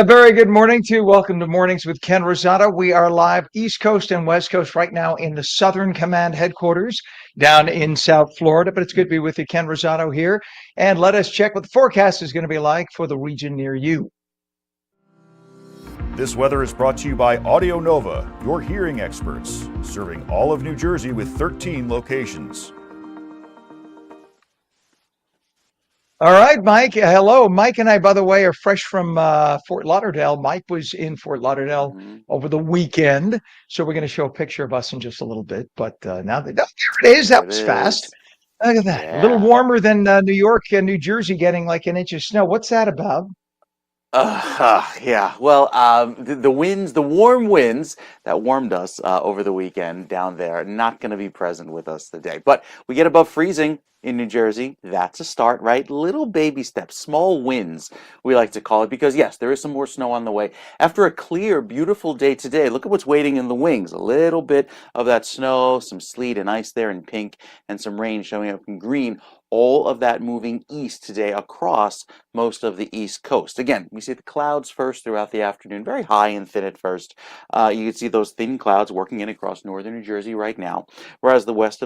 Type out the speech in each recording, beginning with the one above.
A very good morning to you. Welcome to Mornings with Ken Rosato. We are live East Coast and West Coast right now in the Southern Command headquarters down in South Florida. But it's good to be with you, Ken Rosato here. And let us check what the forecast is going to be like for the region near you. This weather is brought to you by Audio Nova, your hearing experts, serving all of New Jersey with 13 locations. All right, Mike. Hello. Mike and I, by the way, are fresh from Fort Lauderdale. Mike was in Fort Lauderdale over the weekend. So we're going to show a picture of us in just a little bit. But now that, oh, there it is. There That it was fast. is. Look at that. A little Yeah. warmer than New York and New Jersey getting like an inch of snow. What's that about? Yeah. Well, the winds, the warm winds that warmed us over the weekend down there, not going to be present with us today. But we get above freezing in New Jersey. That's a start, right? Little baby steps, small wins, we like to call it, because yes, there is some more snow on the way. After a clear, beautiful day today, look at what's waiting in the wings. A little bit of that snow, some sleet and ice there in pink, and some rain showing up in green. All of that moving east today across most of the East Coast. Again, we see the clouds first throughout the afternoon, very high and thin at first. You can see those thin clouds working in across northern New Jersey right now, whereas the rest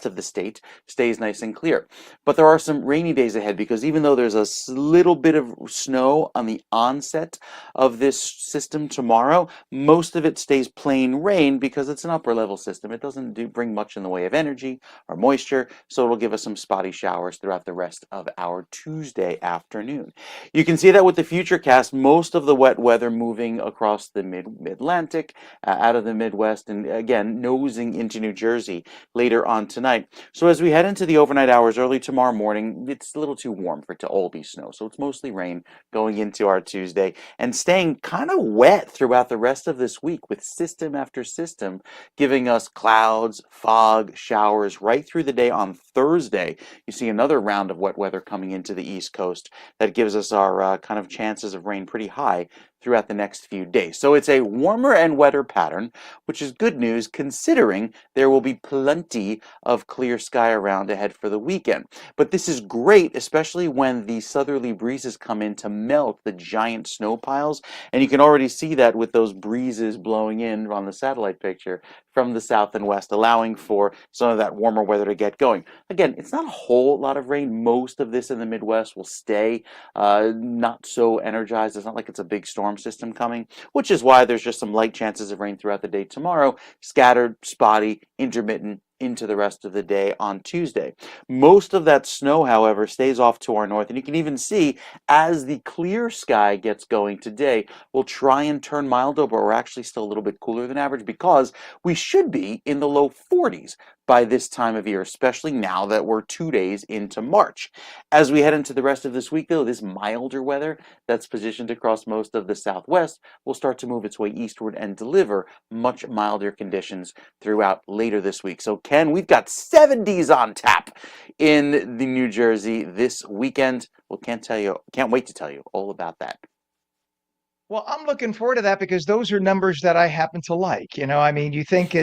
of the state stays nice and clear. But there are some rainy days ahead because even though there's a little bit of snow on the onset of this system tomorrow, most of it stays plain rain because it's an upper level system. It doesn't bring much in the way of energy or moisture, so it'll give us some spotty showers throughout the rest of our Tuesday afternoon. You can see that with the futurecast, most of the wet weather moving across the mid-Atlantic, out of the Midwest, and again, nosing into New Jersey later on tonight. So as we head into the overnight hours early tomorrow morning, it's a little too warm for it to all be snow. So it's mostly rain going into our Tuesday and staying kind of wet throughout the rest of this week with system after system giving us clouds, fog, showers right through the day on Thursday. You see another round of wet weather coming into the East Coast that gives us our kind of chances of rain pretty high throughout the next few days. So it's a warmer and wetter pattern, which is good news considering there will be plenty of clear sky around ahead for the weekend. But this is great, especially when the southerly breezes come in to melt the giant snow piles. And you can already see that with those breezes blowing in on the satellite picture from the south and west, allowing for some of that warmer weather to get going. Again, it's not a whole lot of rain. Most of this in the Midwest will stay not so energized. It's not like it's a big storm system coming, which is why there's just some light chances of rain throughout the day tomorrow, scattered, spotty, intermittent into the rest of the day on Tuesday. Most of that snow, however, stays off to our north, and you can even see as the clear sky gets going today, we'll try and turn milder, but we're actually still a little bit cooler than average because we should be in the low 40s by this time of year, especially now that we're 2 days into March. As we head into the rest of this week, though, this milder weather that's positioned across most of the Southwest will start to move its way eastward and deliver much milder conditions throughout later this week. So, Ken, we've got 70s on tap in the New Jersey this weekend. Well, can't wait to tell you all about that. Well, I'm looking forward to that because those are numbers that I happen to like. I mean, you think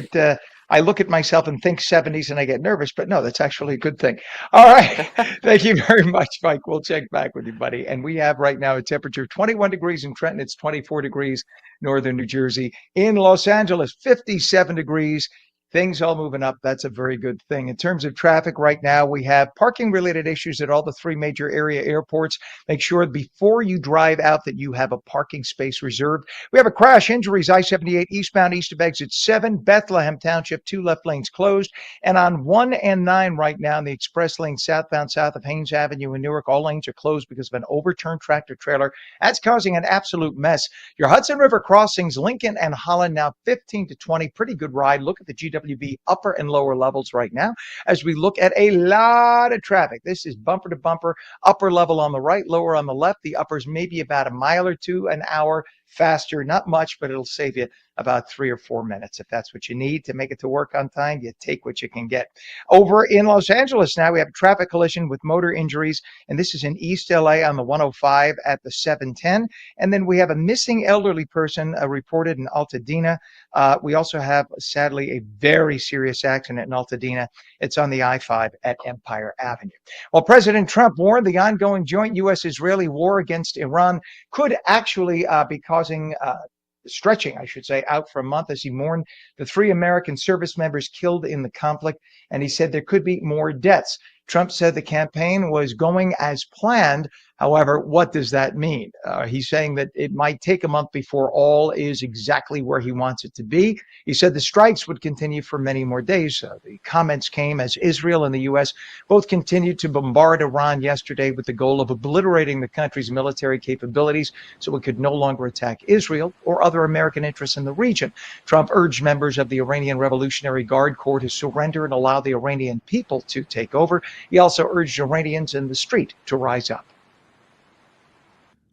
I look at myself and think 70s and I get nervous, but no, that's actually a good thing. All right. Thank you very much, Mike. We'll check back with you, buddy. And we have right now a temperature 21 degrees in Trenton. It's 24 degrees northern New Jersey. In Los Angeles, 57 degrees. Things all moving up. That's a very good thing. In terms of traffic right now, we have parking related issues at all the three major area airports. Make sure before you drive out that you have a parking space reserved. We have a crash injuries, I-78 eastbound east of exit 7, Bethlehem Township, 2 left lanes closed. And on 1 and 9 right now in the express lane southbound south of Haynes Avenue in Newark, all lanes are closed because of an overturned tractor trailer. That's causing an absolute mess. Your Hudson River crossings, Lincoln and Holland now 15 to 20. Pretty good ride. Look at the GWB upper and lower levels right now as we look at a lot of traffic. This is bumper to bumper, upper level on the right, lower on the left. The uppers maybe about a mile or two an hour faster, not much, but it'll save you about 3 or 4 minutes. If that's what you need to make it to work on time, you take what you can get. Over in Los Angeles now, we have a traffic collision with motor injuries, and this is in East LA on the 105 at the 710. And then we have a missing elderly person reported in Altadena. We also have, sadly, a very very serious accident in Altadena. It's on the I-5 at Empire Avenue. Well, President Trump warned the ongoing joint U.S.-Israeli war against Iran could actually be causing stretching, I should say, out for a month as he mourned the 3 American service members killed in the conflict. And he said there could be more deaths. Trump said the campaign was going as planned. However, what does that mean? He's saying that it might take a month before all is exactly where he wants it to be. He said the strikes would continue for many more days. The comments came as Israel and the U.S. both continued to bombard Iran yesterday with the goal of obliterating the country's military capabilities so it could no longer attack Israel or other American interests in the region. Trump urged members of the Iranian Revolutionary Guard Corps to surrender and allow the Iranian people to take over. He also urged Iranians in the street to rise up.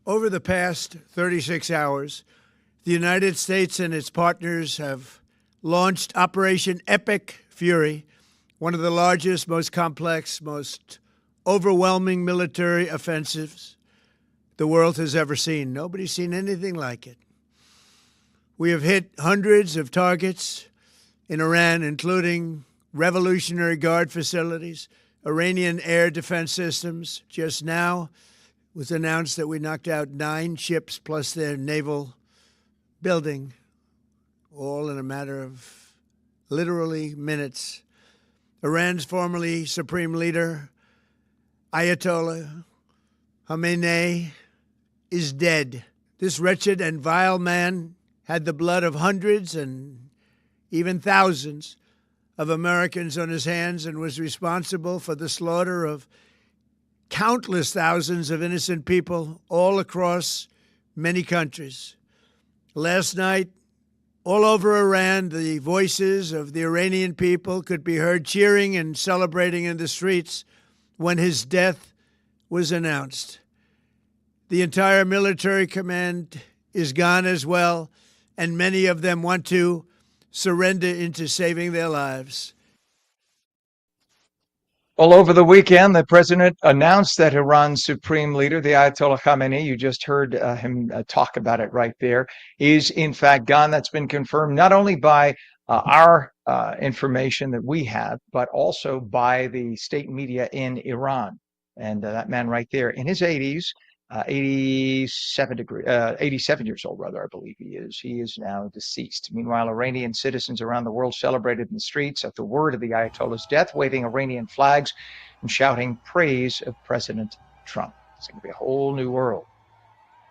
Over the past 36 hours, the United States and its partners have launched Operation Epic Fury, one of the largest, most complex, most overwhelming military offensives the world has ever seen. Nobody's seen anything like it. We have hit hundreds of targets in Iran, including Revolutionary Guard facilities, Iranian air defense systems. Just now, it was announced that we knocked out 9 ships plus their naval building, all in a matter of literally minutes. Iran's formerly supreme leader, Ayatollah Khamenei, is dead. This wretched and vile man had the blood of hundreds and even thousands of Americans on his hands and was responsible for the slaughter of countless thousands of innocent people all across many countries. Last night, all over Iran, the voices of the Iranian people could be heard cheering and celebrating in the streets when his death was announced. The entire military command is gone as well, and many of them want to surrender into saving their lives. Well, over the weekend, the president announced that Iran's supreme leader, the Ayatollah Khamenei, you just heard him talk about it right there, is in fact gone. That's been confirmed not only by our information that we have, but also by the state media in Iran. And that man right there in his 80s, 87 years old, rather, I believe he is. He is now deceased. Meanwhile, Iranian citizens around the world celebrated in the streets at the word of the Ayatollah's death, waving Iranian flags and shouting praise of President Trump. It's going to be a whole new world.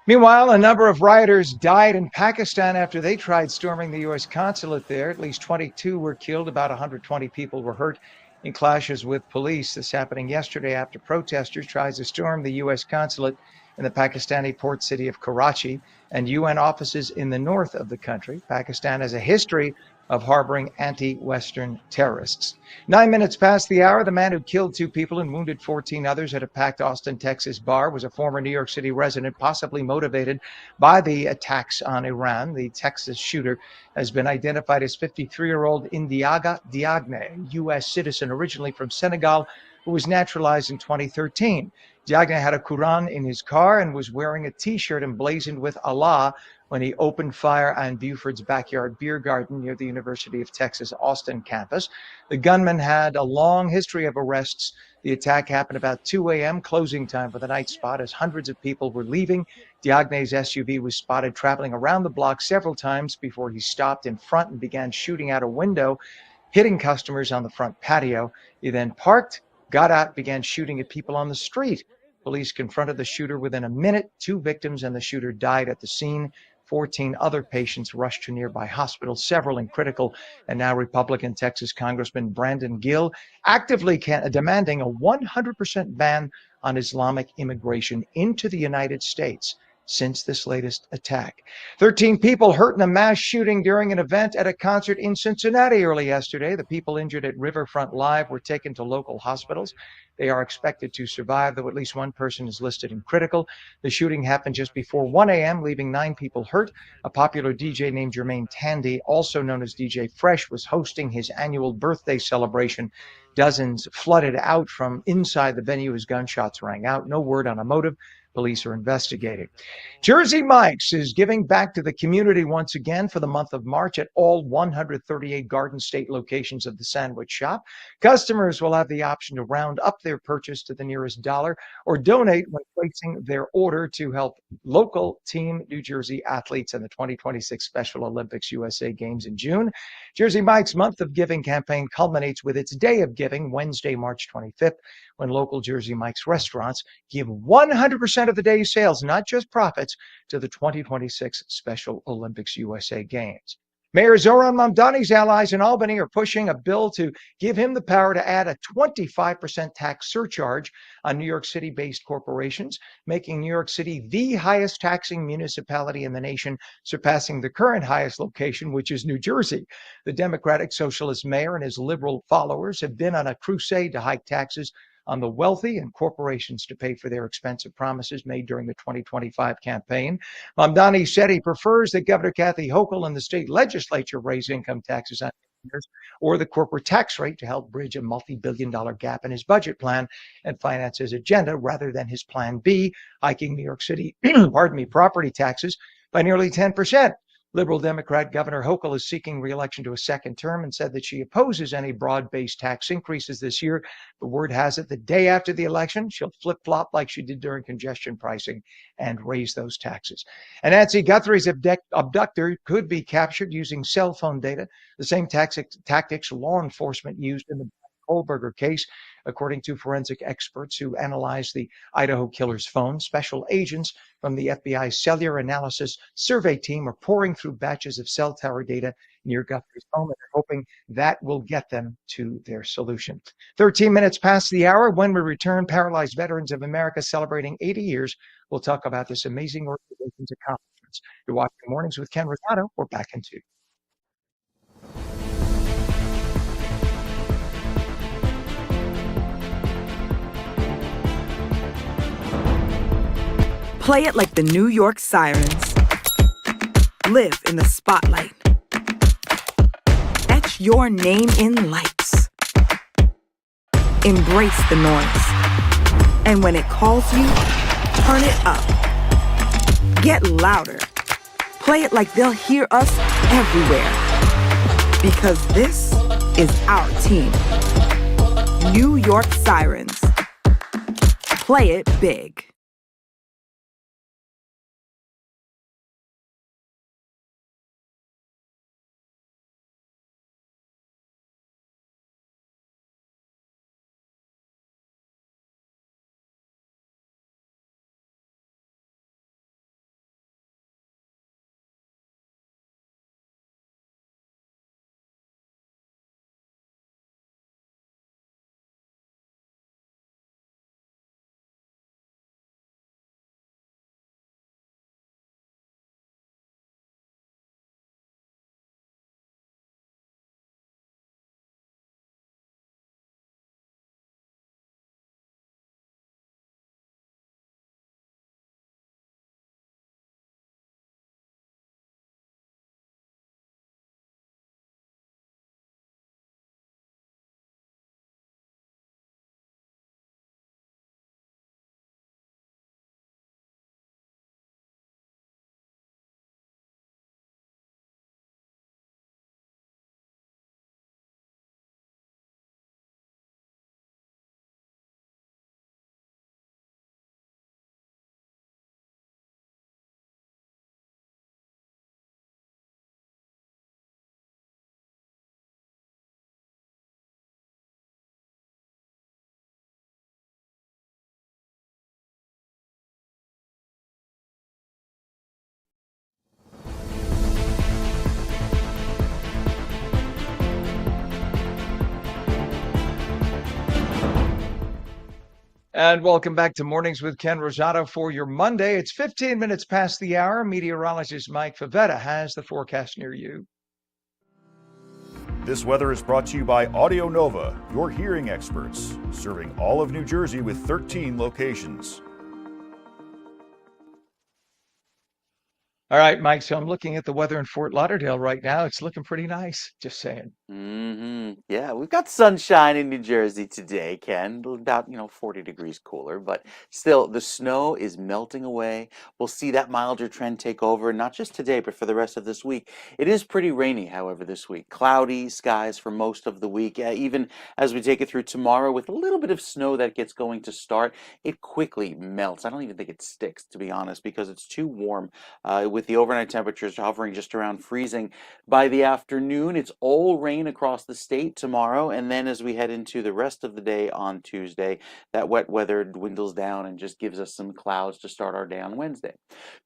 Meanwhile, a number of rioters died in Pakistan after they tried storming the U.S. consulate there. At least 22 were killed. About 120 people were hurt in clashes with police. This happening yesterday after protesters tried to storm the U.S. consulate in the Pakistani port city of Karachi and UN offices in the north of the country. Pakistan has a history of harboring anti-Western terrorists. 9 minutes past the hour, the man who killed 2 people and wounded 14 others at a packed Austin, Texas bar was a former New York City resident, possibly motivated by the attacks on Iran. The Texas shooter has been identified as 53-year-old Indiaga Diagne, a U.S. citizen originally from Senegal, who was naturalized in 2013. Diagne had a Quran in his car and was wearing a T-shirt emblazoned with Allah when he opened fire on Buford's backyard beer garden near the University of Texas Austin campus. The gunman had a long history of arrests. The attack happened about 2 a.m., closing time for the night spot, as hundreds of people were leaving. Diagne's SUV was spotted traveling around the block several times before he stopped in front and began shooting out a window, hitting customers on the front patio. He then parked, got out, began shooting at people on the street. Police confronted the shooter within a minute. 2 victims and the shooter died at the scene. 14 other patients rushed to nearby hospitals, several in critical. And now Republican Texas Congressman Brandon Gill actively demanding a 100% ban on Islamic immigration into the United States since this latest attack. 13 people hurt in a mass shooting during an event at a concert in Cincinnati early yesterday. The people injured at Riverfront Live were taken to local hospitals. They are expected to survive, though at least 1 person is listed in critical. The shooting happened just before 1 a.m., leaving 9 people hurt. A popular DJ named Jermaine Tandy, also known as DJ Fresh, was hosting his annual birthday celebration. Dozens flooded out from inside the venue as gunshots rang out. No word on a motive. Police are investigating. Jersey Mike's is giving back to the community once again for the month of March at all 138 Garden State locations of the sandwich shop. Customers will have the option to round up their purchase to the nearest dollar or donate when placing their order to help local Team New Jersey athletes in the 2026 Special Olympics USA Games in June. Jersey Mike's Month of Giving campaign culminates with its Day of Giving, Wednesday, March 25th, when local Jersey Mike's restaurants give 100% of the day's sales, not just profits, to the 2026 Special Olympics USA Games. Mayor Zoran Mamdani's allies in Albany are pushing a bill to give him the power to add a 25% tax surcharge on New York City-based corporations, making New York City the highest taxing municipality in the nation, surpassing the current highest location, which is New Jersey. The Democratic Socialist mayor and his liberal followers have been on a crusade to hike taxes on the wealthy and corporations to pay for their expensive promises made during the 2025 campaign. Mamdani said he prefers that Governor Kathy Hochul and the state legislature raise income taxes on millionaires or the corporate tax rate to help bridge a multi-billion-dollar gap in his budget plan and finance his agenda, rather than his plan B, hiking New York City, property taxes by nearly 10%. Liberal Democrat Governor Hochul is seeking re-election to a second term and said that she opposes any broad-based tax increases this year. The word has it the day after the election, she'll flip-flop like she did during congestion pricing and raise those taxes. And Nancy Guthrie's abductor could be captured using cell phone data, the same tactics law enforcement used in the Kohlberger case, according to forensic experts who analyzed the Idaho killer's phone. Special agents from the FBI's cellular analysis survey team are pouring through batches of cell tower data near Guthrie's home, and they're hoping that will get them to their solution. 13 minutes past the hour. When we return, Paralyzed Veterans of America celebrating 80 years. We'll talk about this amazing organization's accomplishments. You're watching Mornings with Ken Rosato. We're back in 2. Play it like the New York Sirens. Live in the spotlight. Etch your name in lights. Embrace the noise. And when it calls you, turn it up. Get louder. Play it like they'll hear us everywhere. Because this is our team. New York Sirens. Play it big. And welcome back to Mornings with Ken Rosato for your Monday. It's 15 minutes past the hour. Meteorologist Mike Favetta has the forecast near you. This weather is brought to you by Audio Nova, your hearing experts, serving all of New Jersey with 13 locations. All right, Mike. So I'm looking at the weather in Fort Lauderdale right now. It's looking pretty nice. Just saying. Yeah, we've got sunshine in New Jersey today, Ken. About, 40 degrees cooler, but still the snow is melting away. We'll see that milder trend take over, not just today, but for the rest of this week. It is pretty rainy, however, this week. Cloudy skies for most of the week. Even as we take it through tomorrow with a little bit of snow that gets going to start, it quickly melts. I don't even think it sticks, to be honest, because it's too warm. With the overnight temperatures hovering just around freezing. By the afternoon, it's all rain across the state tomorrow, and then as we head into the rest of the day on Tuesday, that wet weather dwindles down and just gives us some clouds to start our day on Wednesday.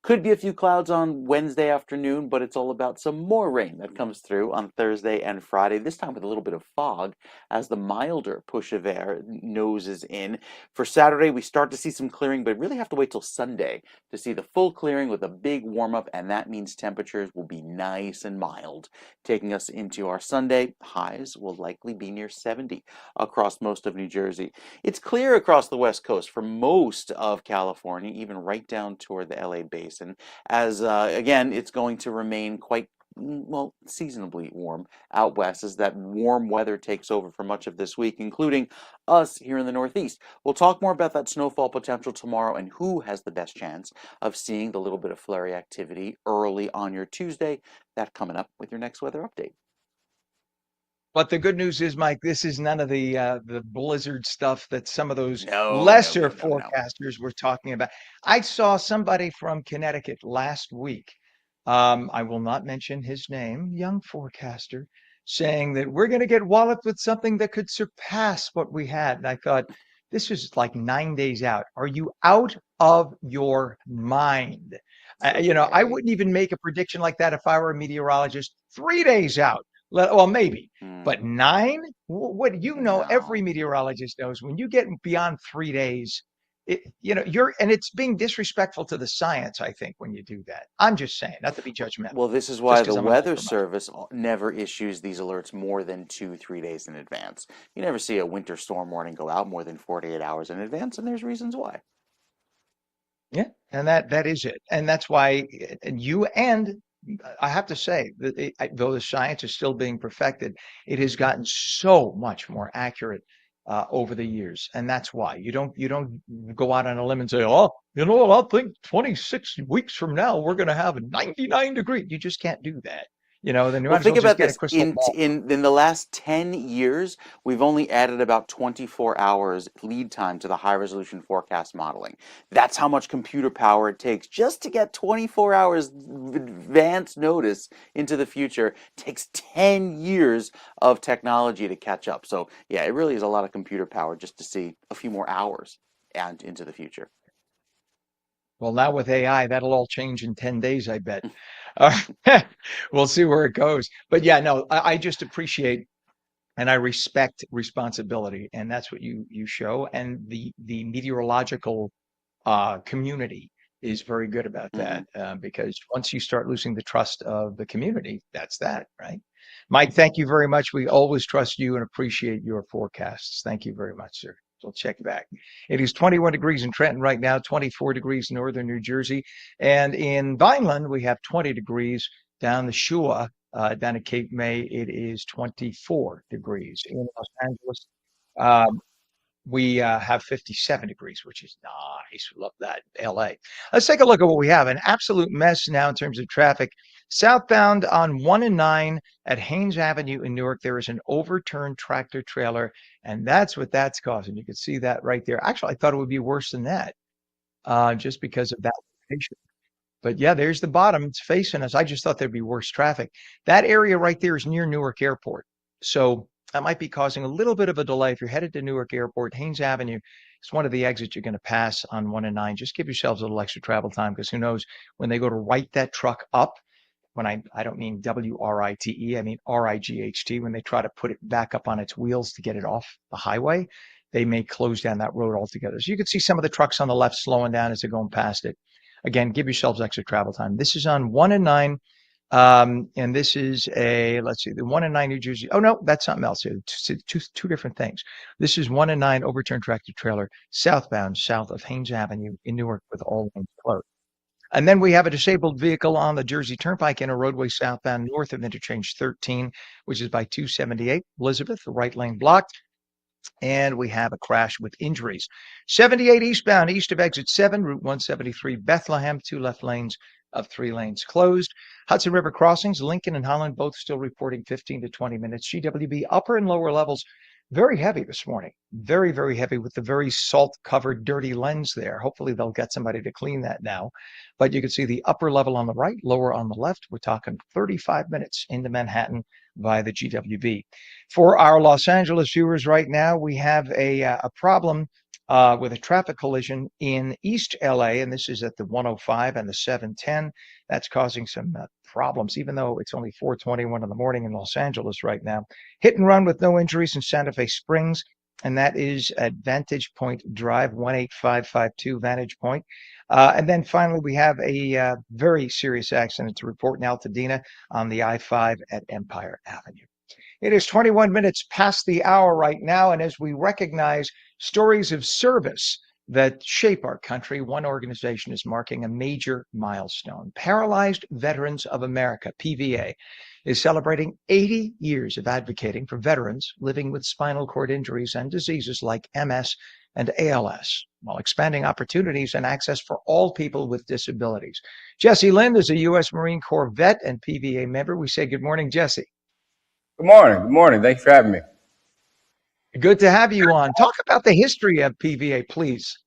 Could be a few clouds on Wednesday afternoon, but it's all about some more rain that comes through on Thursday and Friday, this time with a little bit of fog as the milder push of air noses in. For Saturday, we start to see some clearing, but really have to wait till Sunday to see the full clearing with a big warm up, and that means temperatures will be nice and mild. Taking us into our Sunday, highs will likely be near 70 across most of New Jersey. It's clear across the West Coast for most of California, even right down toward the LA basin, as again, it's going to remain quite well, seasonably warm out west as that warm weather takes over for much of this week, including us here in the Northeast. We'll talk more about that snowfall potential tomorrow and who has the best chance of seeing the little bit of flurry activity early on your Tuesday. That coming up with your next weather update. But the good news is, Mike, this is none of the blizzard stuff that some of those No, no, lesser no, no, no. forecasters were talking about. I saw somebody from Connecticut last week. I will not mention his name, young forecaster, saying that we're going to get walloped with something that could surpass what we had. And I thought, this is like 9 days out. Are you out of your mind? It's I okay. wouldn't even make a prediction like that if I were a meteorologist 3 days out. Well, maybe, but 9? What every No. meteorologist knows when you get beyond 3 days, it's being disrespectful to the science, I think, when you do that. I'm just saying, not to be judgmental, Well, this is just why the because I'm an Weather older Mike. Service never issues these alerts more than 2, 3 days in advance. You never see a winter storm warning go out more than 48 hours in advance, and there's reasons why. Yeah, and that is it, and that's why, and I have to say that though the science is still being perfected, it has gotten so much more accurate over the years, and that's why you don't go out on a limb and say, oh, what, I think 26 weeks from now we're going to have a 99 degree. You just can't do that. Then you Well, might as think well just about get a this. crystal In ball. in the last 10 years, we've only added about 24 hours lead time to the high resolution forecast modeling. That's how much computer power it takes just to get 24 hours advance notice into the future. Takes 10 years of technology to catch up. So, yeah, it really is a lot of computer power just to see a few more hours and into the future. Well, now with AI, that'll all change in 10 days, I bet. Uh, we'll see where it goes. But yeah, no, I just appreciate and I respect responsibility, and that's what you show. And the meteorological community is very good about Hmm. that because once you start losing the trust of the community, that's that, right? Mike, thank you very much. We always trust you and appreciate your forecasts. Thank you very much, sir. We'll check back. It is 21 degrees in Trenton right now, 24 degrees in northern New Jersey. And in Vineland, we have 20 degrees. Down the Shua, down at Cape May, it is 24 degrees. In Los Angeles, um, we have 57 degrees, which is nice. We love that. LA. Let's take a look at what we have. An absolute mess now in terms of traffic. Southbound on 1 and 9 at Haynes Avenue in Newark, there is an overturned tractor trailer, and that's what that's causing. You can see that right there. Actually, I thought it would be worse than that just because of that location. But yeah, there's the bottom. It's facing us. I just thought there'd be worse traffic. That area right there is near Newark Airport. So that might be causing a little bit of a delay. If you're headed to Newark Airport, Haynes Avenue is one of the exits you're going to pass on 1 and 9. Just give yourselves a little extra travel time because who knows when they go to write that truck up, when I don't mean WRITE, I mean RIGHT, when they try to put it back up on its wheels to get it off the highway, they may close down that road altogether. So you can see some of the trucks on the left slowing down as they're going past it. Again, give yourselves extra travel time. This is on 1 and 9. And this is let's see, the 1 and 9 New Jersey. Oh, no, that's something else. Two different things. This is 1 and 9 overturned tractor trailer southbound, south of Haynes Avenue in Newark with all lanes closed. And then we have a disabled vehicle on the Jersey Turnpike in a roadway southbound north of interchange 13, which is by 278 Elizabeth, the right lane blocked. And we have a crash with injuries. 78 eastbound, east of exit 7, Route 173 Bethlehem, 2 left lanes of 3 lanes closed. Hudson River crossings, Lincoln and Holland, both still reporting 15 to 20 minutes. GWB upper and lower levels, very heavy this morning. Very, very heavy with the very salt-covered, dirty lens there. Hopefully they'll get somebody to clean that now. But you can see the upper level on the right, lower on the left. We're talking 35 minutes into Manhattan via the GWB. For our Los Angeles viewers right now, we have a problem with a traffic collision in East LA, and this is at the 105 and the 710. That's causing some problems, even though it's only 4:21 in the morning in Los Angeles right now. Hit and run with no injuries in Santa Fe Springs, and that is at Vantage Point Drive, 18552 Vantage Point. And then finally, we have a very serious accident to report in Altadena on the I-5 at Empire Avenue. It is 21 minutes past the hour right now, and as we recognize stories of service that shape our country, one organization is marking a major milestone. Paralyzed Veterans of America, PVA, is celebrating 80 years of advocating for veterans living with spinal cord injuries and diseases like MS and ALS, while expanding opportunities and access for all people with disabilities. Jesse Lind is a U.S. Marine Corps vet and PVA member. We say good morning, Jesse. Good morning. Good morning. Thank you for having me. Good to have you on. Talk about the history of PVA, please.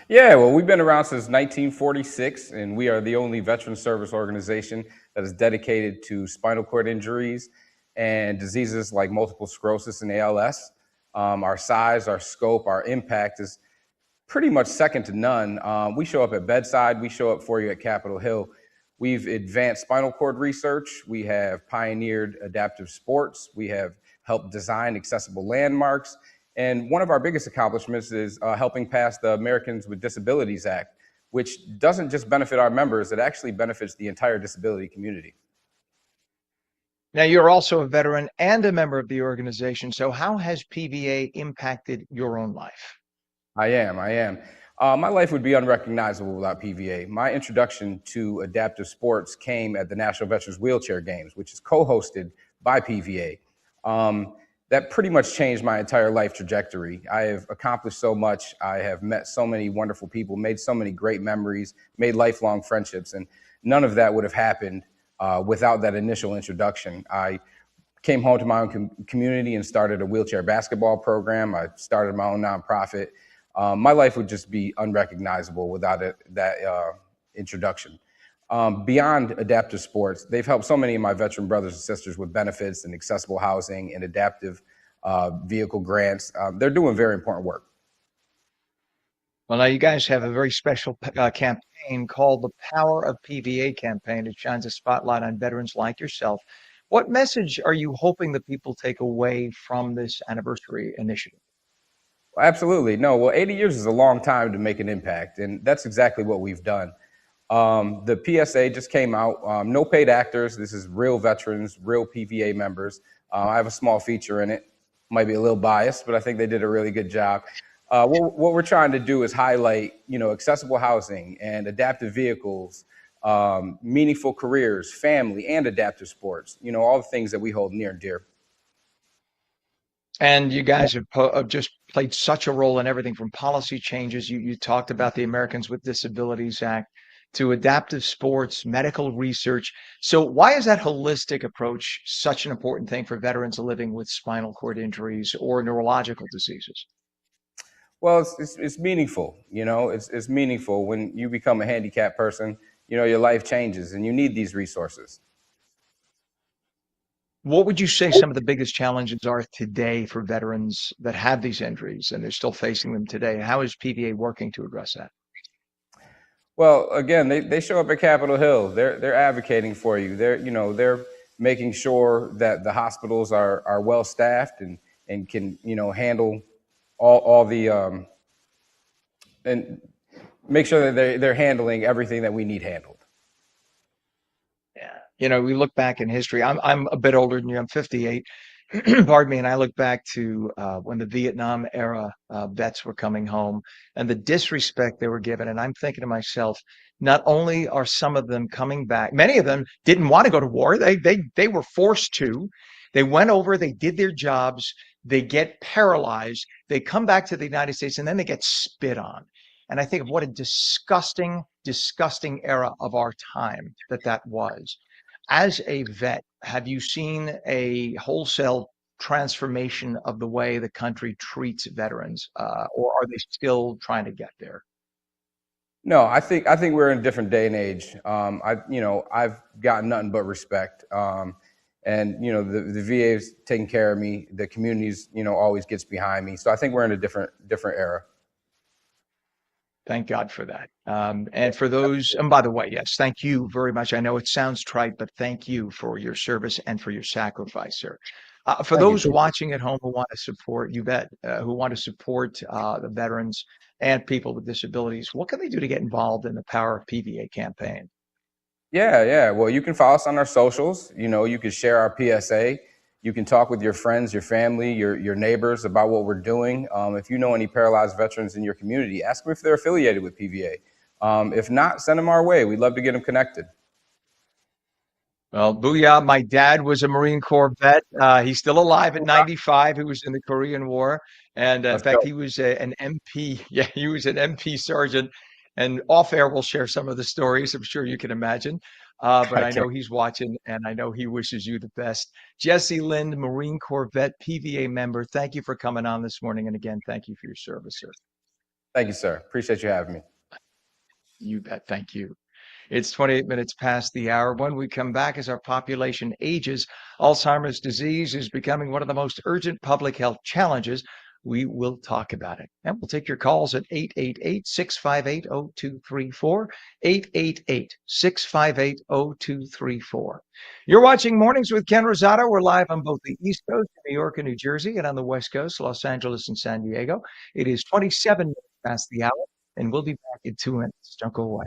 Yeah, well, we've been around since 1946, and we are the only veteran service organization that is dedicated to spinal cord injuries and diseases like multiple sclerosis and ALS. Our size, our scope, our impact is pretty much second to none. We show up at bedside. We show up for you at Capitol Hill. We've advanced spinal cord research. We have pioneered adaptive sports. We have helped design accessible landmarks. And one of our biggest accomplishments is helping pass the Americans with Disabilities Act, which doesn't just benefit our members, it actually benefits the entire disability community. Now, you're also a veteran and a member of the organization. So how has PVA impacted your own life? I am. My life would be unrecognizable without PVA. My introduction to adaptive sports came at the National Veterans Wheelchair Games, which is co-hosted by PVA. That pretty much changed my entire life trajectory. I have accomplished so much. I have met so many wonderful people, made so many great memories, made lifelong friendships, and none of that would have happened without that initial introduction. I came home to my own community and started a wheelchair basketball program. I started my own nonprofit. My life would just be unrecognizable without that introduction. Beyond adaptive sports, they've helped so many of my veteran brothers and sisters with benefits and accessible housing and adaptive vehicle grants. They're doing very important work. Well, now you guys have a very special campaign called the Power of PVA campaign. It shines a spotlight on veterans like yourself. What message are you hoping that people take away from this anniversary initiative? Absolutely. No, well, 80 years is a long time to make an impact, and that's exactly what we've done. The PSA just came out. No paid actors. This is real veterans, real PVA members. I have a small feature in it. Might be a little biased, but I think they did a really good job. What we're trying to do is highlight, accessible housing and adaptive vehicles, meaningful careers, family, and adaptive sports. All the things that we hold near and dear. And you guys have just played such a role in everything from policy changes. You talked about the Americans with Disabilities Act to adaptive sports, medical research. So why is that holistic approach such an important thing for veterans living with spinal cord injuries or neurological diseases? Well, it's meaningful. It's meaningful when you become a handicapped person. Your life changes, and you need these resources. What would you say some of the biggest challenges are today for veterans that have these injuries and they're still facing them today? How is PVA working to address that? Well, again, they show up at Capitol Hill. They're advocating for you. They're making sure that the hospitals are well staffed and can handle all the and make sure that they're handling everything that we need handled. Yeah. We look back in history. I'm a bit older than you. I'm 58. pardon me, and I look back to when the Vietnam era vets were coming home and the disrespect they were given, and I'm thinking to myself, not only are some of them coming back, many of them didn't want to go to war. They were forced to. They went over, they did their jobs, they get paralyzed, they come back to the United States, and then they get spit on. And I think of what a disgusting, disgusting era of our time that was. As a vet, have you seen a wholesale transformation of the way the country treats veterans, or are they still trying to get there? No, I think we're in a different day and age. I've gotten nothing but respect. And the VA is taking care of me. The communities, always gets behind me. So I think we're in a different era. Thank God for that. And for those, and by the way, yes, thank you very much. I know it sounds trite, but thank you for your service and for your sacrifice, sir. For Thank you. those watching at home who want to support, you bet, who want to support the veterans and people with disabilities, what can they do to get involved in the Power of PVA campaign? Yeah. Well, you can follow us on our socials. You can share our PSA. You can talk with your friends, your family, your neighbors about what we're doing. If you know any paralyzed veterans in your community, ask them if they're affiliated with PVA. If not, send them our way. We'd love to get them connected. Well, booyah. My dad was a Marine Corps vet. He's still alive at 95. He was in the Korean War. And in Let's fact, go. he was an MP. Yeah, he was an MP sergeant. And off air, we'll share some of the stories. I'm sure you can imagine. But I I know can't. he's watching and I know he wishes you the best. Jesse Lind, Marine Corps vet, PVA member, thank you for coming on this morning. And again, thank you for your service, sir. Thank you, sir. Appreciate you having me. You bet. Thank you. It's 28 minutes past the hour. When we come back, as our population ages, Alzheimer's disease is becoming one of the most urgent public health challenges. We will talk about it. And we'll take your calls at 888-658-0234, 888-658-0234. You're watching Mornings with Ken Rosato. We're live on both the East Coast, New York and New Jersey, and on the West Coast, Los Angeles and San Diego. It is 27 minutes past the hour, and we'll be back in 2 minutes. Don't go away.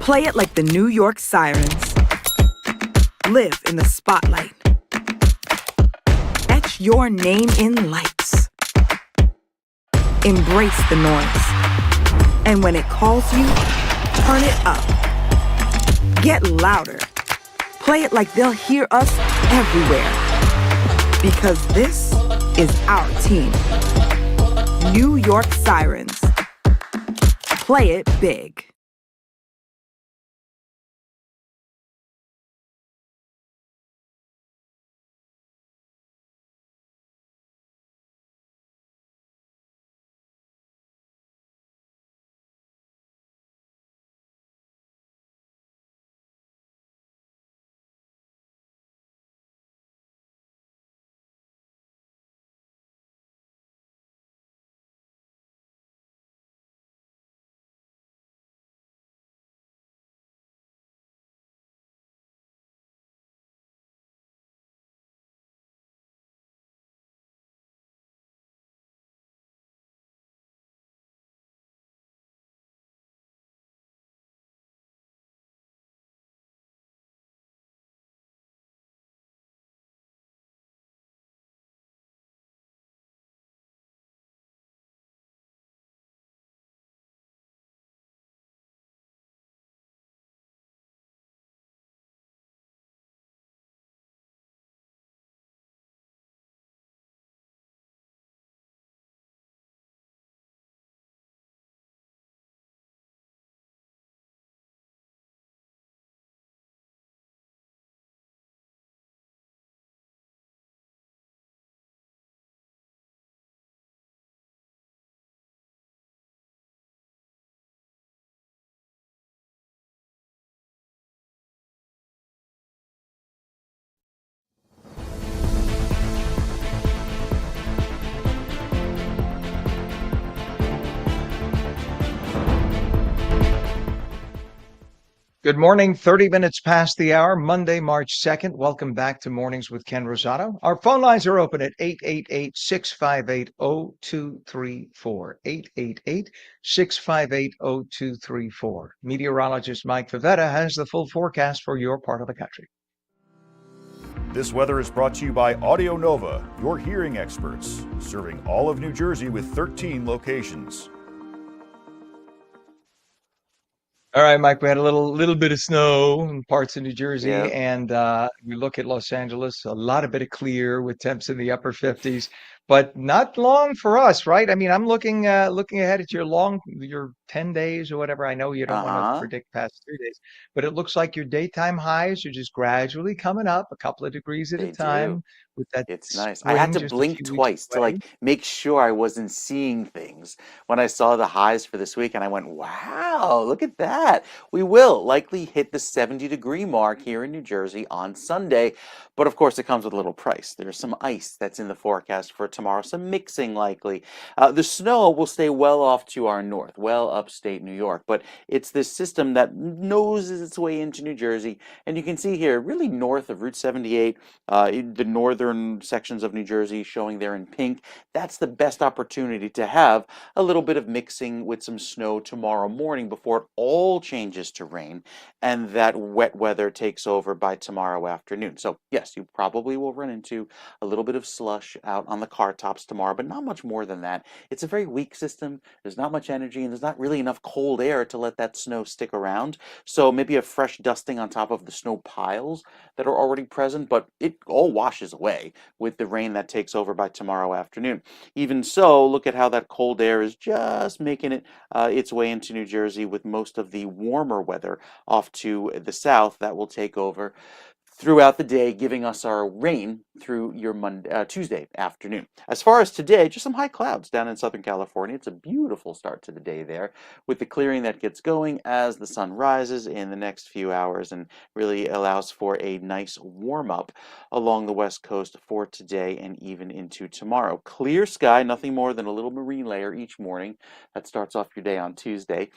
Play it like the New York Sirens. Live in the spotlight. Etch your name in lights. Embrace the noise. And when it calls you, turn it up. Get louder. Play it like they'll hear us everywhere. Because this is our team. New York Sirens. Play it big. Good morning, 30 minutes past the hour, Monday, March 2nd. Welcome back to Mornings with Ken Rosato. Our phone lines are open at 888-658-0234. 888-658-0234. Meteorologist Mike Favetta has the full forecast for your part of the country. This weather is brought to you by Audio Nova, your hearing experts, serving all of New Jersey with 13 locations. All right, Mike, we had a little bit of snow in parts of New Jersey, Yeah. and we look at Los Angeles, a lot of bit of clear with temps in the upper 50s, but not long for us, right? I mean, I'm looking ahead at your 10 days or whatever. I know you don't want to Uh-huh. predict past 3 days, but it looks like your daytime highs are just gradually coming up a couple of degrees at a They do. time with that It's nice. I had spring to just a blink few weeks twice to away. like make sure I wasn't seeing things when I saw the highs for this week, and I went, "Wow, look at that." We will likely hit the 70-degree mark here in New Jersey on Sunday, but of course it comes with a little price. There's some ice that's in the forecast for tomorrow, some mixing likely. The snow will stay well off to our north, well upstate New York, but it's this system that noses its way into New Jersey, and you can see here, really north of Route 78, in the northern sections of New Jersey showing there in pink. That's the best opportunity to have a little bit of mixing with some snow tomorrow morning before it all changes to rain and that wet weather takes over by tomorrow afternoon. So yes, you probably will run into a little bit of slush out on the car tops tomorrow, but not much more than that. It's a very weak system. There's not much energy and there's not really enough cold air to let that snow stick around. So maybe a fresh dusting on top of the snow piles that are already present, but it all washes away with the rain that takes over by tomorrow afternoon. Even so, look at how that cold air is just making its way into New Jersey with most of the warmer weather off to the south that will take over throughout the day, giving us our rain through your Tuesday afternoon. As far as today, just some high clouds down in Southern California. It's a beautiful start to the day there with the clearing that gets going as the sun rises in the next few hours and really allows for a nice warm up along the west coast for today and even into tomorrow. Clear sky, nothing more than a little marine layer each morning. That starts off your day on Tuesday,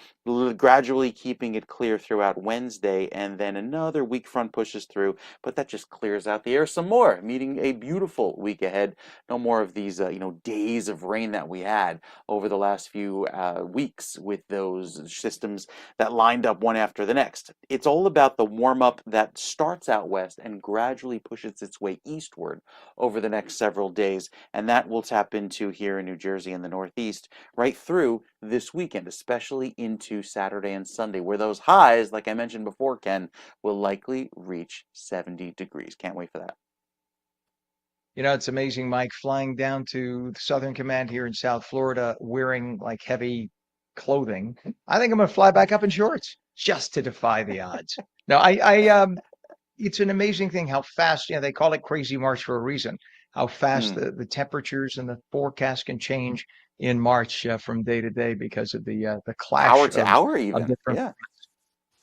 gradually keeping it clear throughout Wednesday, and then another weak front pushes through, but that just clears out the air some more, meeting a beautiful week ahead. No more of these, days of rain that we had over the last few weeks with those systems that lined up one after the next. It's all about the warm up that starts out west and gradually pushes its way eastward over the next several days, and that will tap into here in New Jersey and the Northeast right through this weekend, especially into Saturday and Sunday, where those highs, like I mentioned before, Ken, will likely reach 70 degrees. Can't wait for that. It's amazing, Mike, flying down to the Southern Command here in South Florida wearing like heavy clothing. I think I'm going to fly back up in shorts just to defy the odds. No, it's an amazing thing how fast, they call it crazy March for a reason, how fast Hmm. the temperatures and the forecast can change in March from day to day because of the Hour clash to of hour, even. different. Yeah.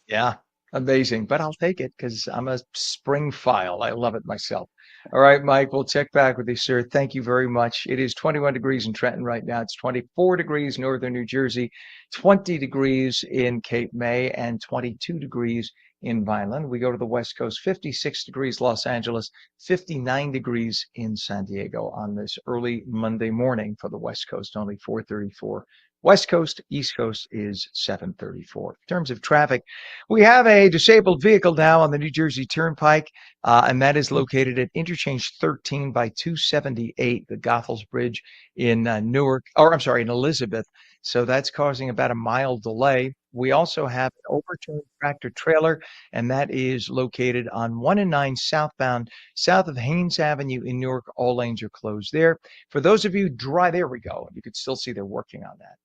Yeah, amazing. But I'll take it because I'm a spring file. I love it myself. All right, Mike, we'll check back with you, sir. Thank you very much. It is 21 degrees in Trenton right now. It's 24 degrees northern New Jersey, 20 degrees in Cape May, and 22 degrees in Vineland. We go to the West Coast, 56 degrees Los Angeles, 59 degrees in San Diego on this early Monday morning for the West Coast, only 4:34. West Coast, East Coast is 7:34. In terms of traffic, we have a disabled vehicle now on the New Jersey Turnpike, and that is located at interchange 13 by 278, the Goethals Bridge in Newark, or I'm sorry, in Elizabeth. So that's causing about a mile delay. We also have an overturned tractor trailer, and that is located on 1 and 9 southbound, south of Haynes Avenue in Newark. All lanes are closed there. For those of you there we go. You could still see they're working on that.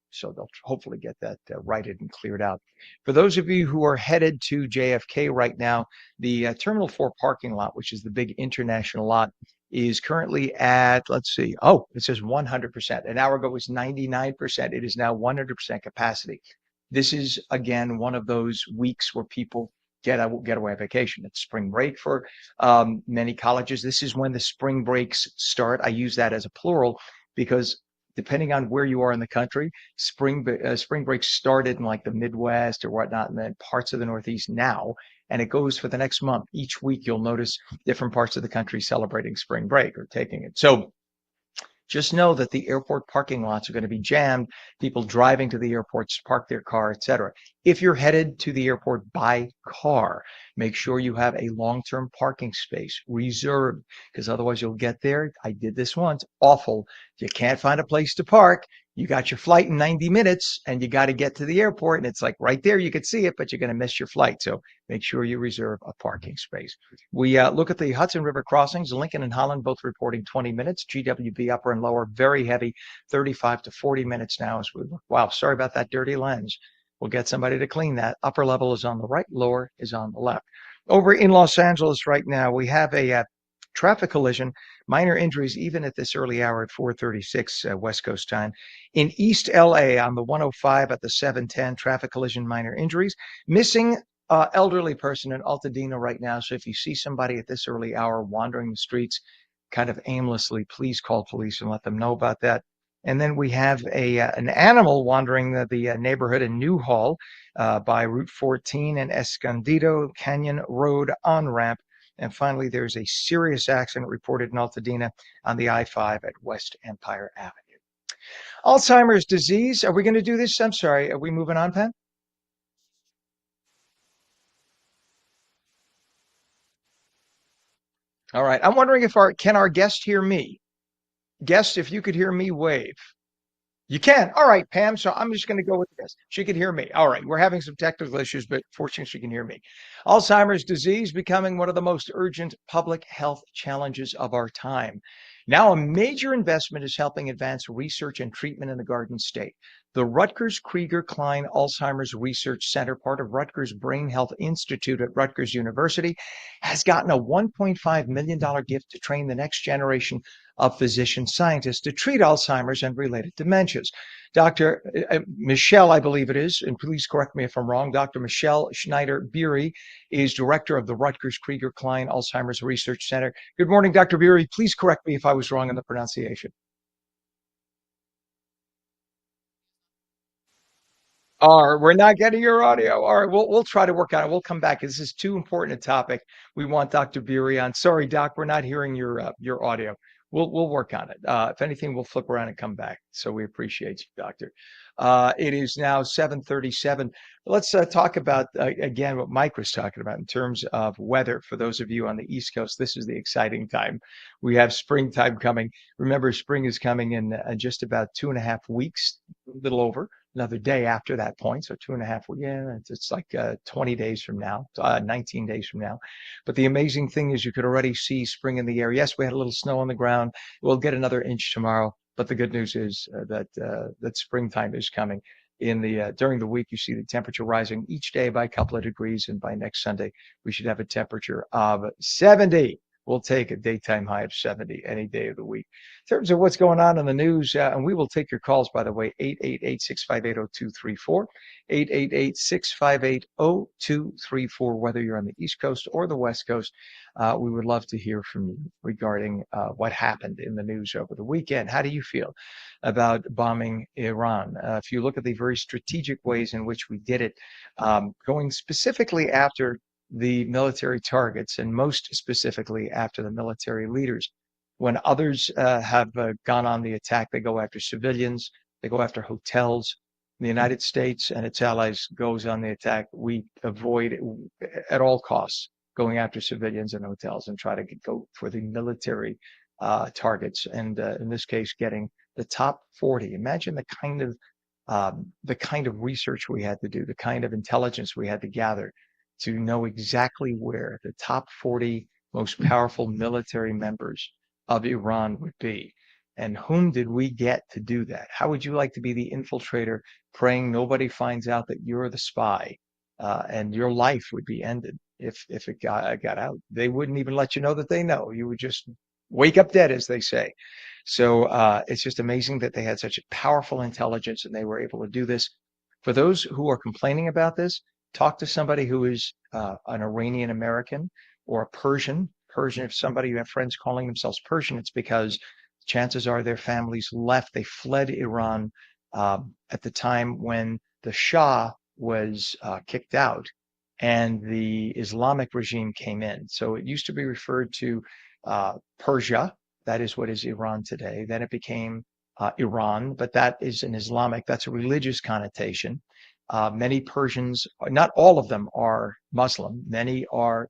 So they'll hopefully get that righted and cleared out. For those of you who are headed to JFK right now, the Terminal 4 parking lot, which is the big international lot, is currently at, let's see, oh, it says 100%. An hour ago it was 99%. It is now 100% capacity. This is, again, one of those weeks where people get away vacation. It's spring break for many colleges. This is when the spring breaks start. I use that as a plural because depending on where you are in the country, spring break started in like the Midwest or whatnot, and then parts of the Northeast now, and it goes for the next month. Each week, you'll notice different parts of the country celebrating spring break or taking it. So just know that the airport parking lots are going to be jammed, people driving to the airports park their car, etc. If you're headed to the airport by car, make sure you have a long-term parking space reserved, because otherwise you'll get there. I did this once, awful. You can't find a place to park. You got your flight in 90 minutes and you got to get to the airport, and it's like right there, you could see it, but you're going to miss your flight. So make sure you reserve a parking space. We look at the Hudson River crossings. Lincoln and Holland both reporting 20 minutes. GWB upper and lower, very heavy, 35 to 40 minutes now. As we look. Wow, sorry about that dirty lens. We'll get somebody to clean that. Upper level is on the right, lower is on the left. Over in Los Angeles right now, we have a traffic collision, minor injuries even at this early hour at 4:36 West Coast time. In East LA on the 105 at the 710, traffic collision, minor injuries. Missing elderly person in Altadena right now. So if you see somebody at this early hour wandering the streets kind of aimlessly, please call police and let them know about that. And then we have an animal wandering the neighborhood in Newhall by Route 14 and Escondido Canyon Road on-ramp. And finally, there's a serious accident reported in Altadena on the I-5 at West Empire Avenue. Alzheimer's disease. Are we going to do this? I'm sorry. Are we moving on, Pam? All right. I'm wondering if can our guest hear me? Guest, if you could hear me, wave. You can. All right, Pam. So I'm just going to go with this. She could hear me. All right. We're having some technical issues, but fortunately, she can hear me. Alzheimer's disease becoming one of the most urgent public health challenges of our time. Now, a major investment is helping advance research and treatment in the Garden State. The Rutgers Krieger-Klein Alzheimer's Research Center, part of Rutgers Brain Health Institute at Rutgers University, has gotten a $1.5 million gift to train the next generation of physician scientists to treat Alzheimer's and related dementias. Dr. Michelle, I believe it is, and please correct me if I'm wrong, Dr. Michelle Schneider-Beery is director of the Rutgers Krieger-Klein Alzheimer's Research Center. Good morning, Dr. Beery. Please correct me if I was wrong in the pronunciation. All right, we're not getting your audio. All right, we'll try to work on it. We'll come back. This is too important a topic. We want Dr. Beery on. Sorry, Doc, we're not hearing your audio. We'll work on it. If anything, we'll flip around and come back. So we appreciate you, Doctor. It is now 7:37. Let's talk about again what Mike was talking about in terms of weather. For those of you on the East Coast, this is the exciting time. We have springtime coming. Remember, spring is coming in just about 2.5 weeks, a little over. Another day after that point, so 2.5. Yeah, it's like 20 days from now, 19 days from now. But the amazing thing is, you could already see spring in the air. Yes, we had a little snow on the ground. We'll get another inch tomorrow. But the good news is that springtime is coming. In the during the week, you see the temperature rising each day by a couple of degrees, and by next Sunday, we should have a temperature of 70. We'll take a daytime high of 70 any day of the week. In terms of what's going on in the news, and we will take your calls, by the way, 888-658-0234, 888-658-0234, whether you're on the East Coast or the West Coast. We would love to hear from you regarding what happened in the news over the weekend. How do you feel about bombing Iran? If you look at the very strategic ways in which we did it, going specifically after the military targets, and most specifically after the military leaders. When others have gone on the attack, they go after civilians, they go after hotels. The United States and its allies goes on the attack. We avoid at all costs going after civilians and hotels and try to go for the military targets. And in this case, getting the top 40. Imagine the kind of research we had to do, the kind of intelligence we had to gather to know exactly where the top 40 most powerful military members of Iran would be. And whom did we get to do that? How would you like to be the infiltrator, praying nobody finds out that you're the spy, and your life would be ended if it got out? They wouldn't even let you know that they know. You would just wake up dead, as they say. So it's just amazing that they had such a powerful intelligence and they were able to do this. For those who are complaining about this, talk to somebody who is an Iranian American or a Persian. If somebody, you have friends calling themselves Persian, it's because chances are their families left. They fled Iran at the time when the Shah was kicked out and the Islamic regime came in. So it used to be referred to Persia. That is what is Iran today. Then it became Iran, but that is an Islamic, that's a religious connotation. Many Persians, not all of them are Muslim. Many are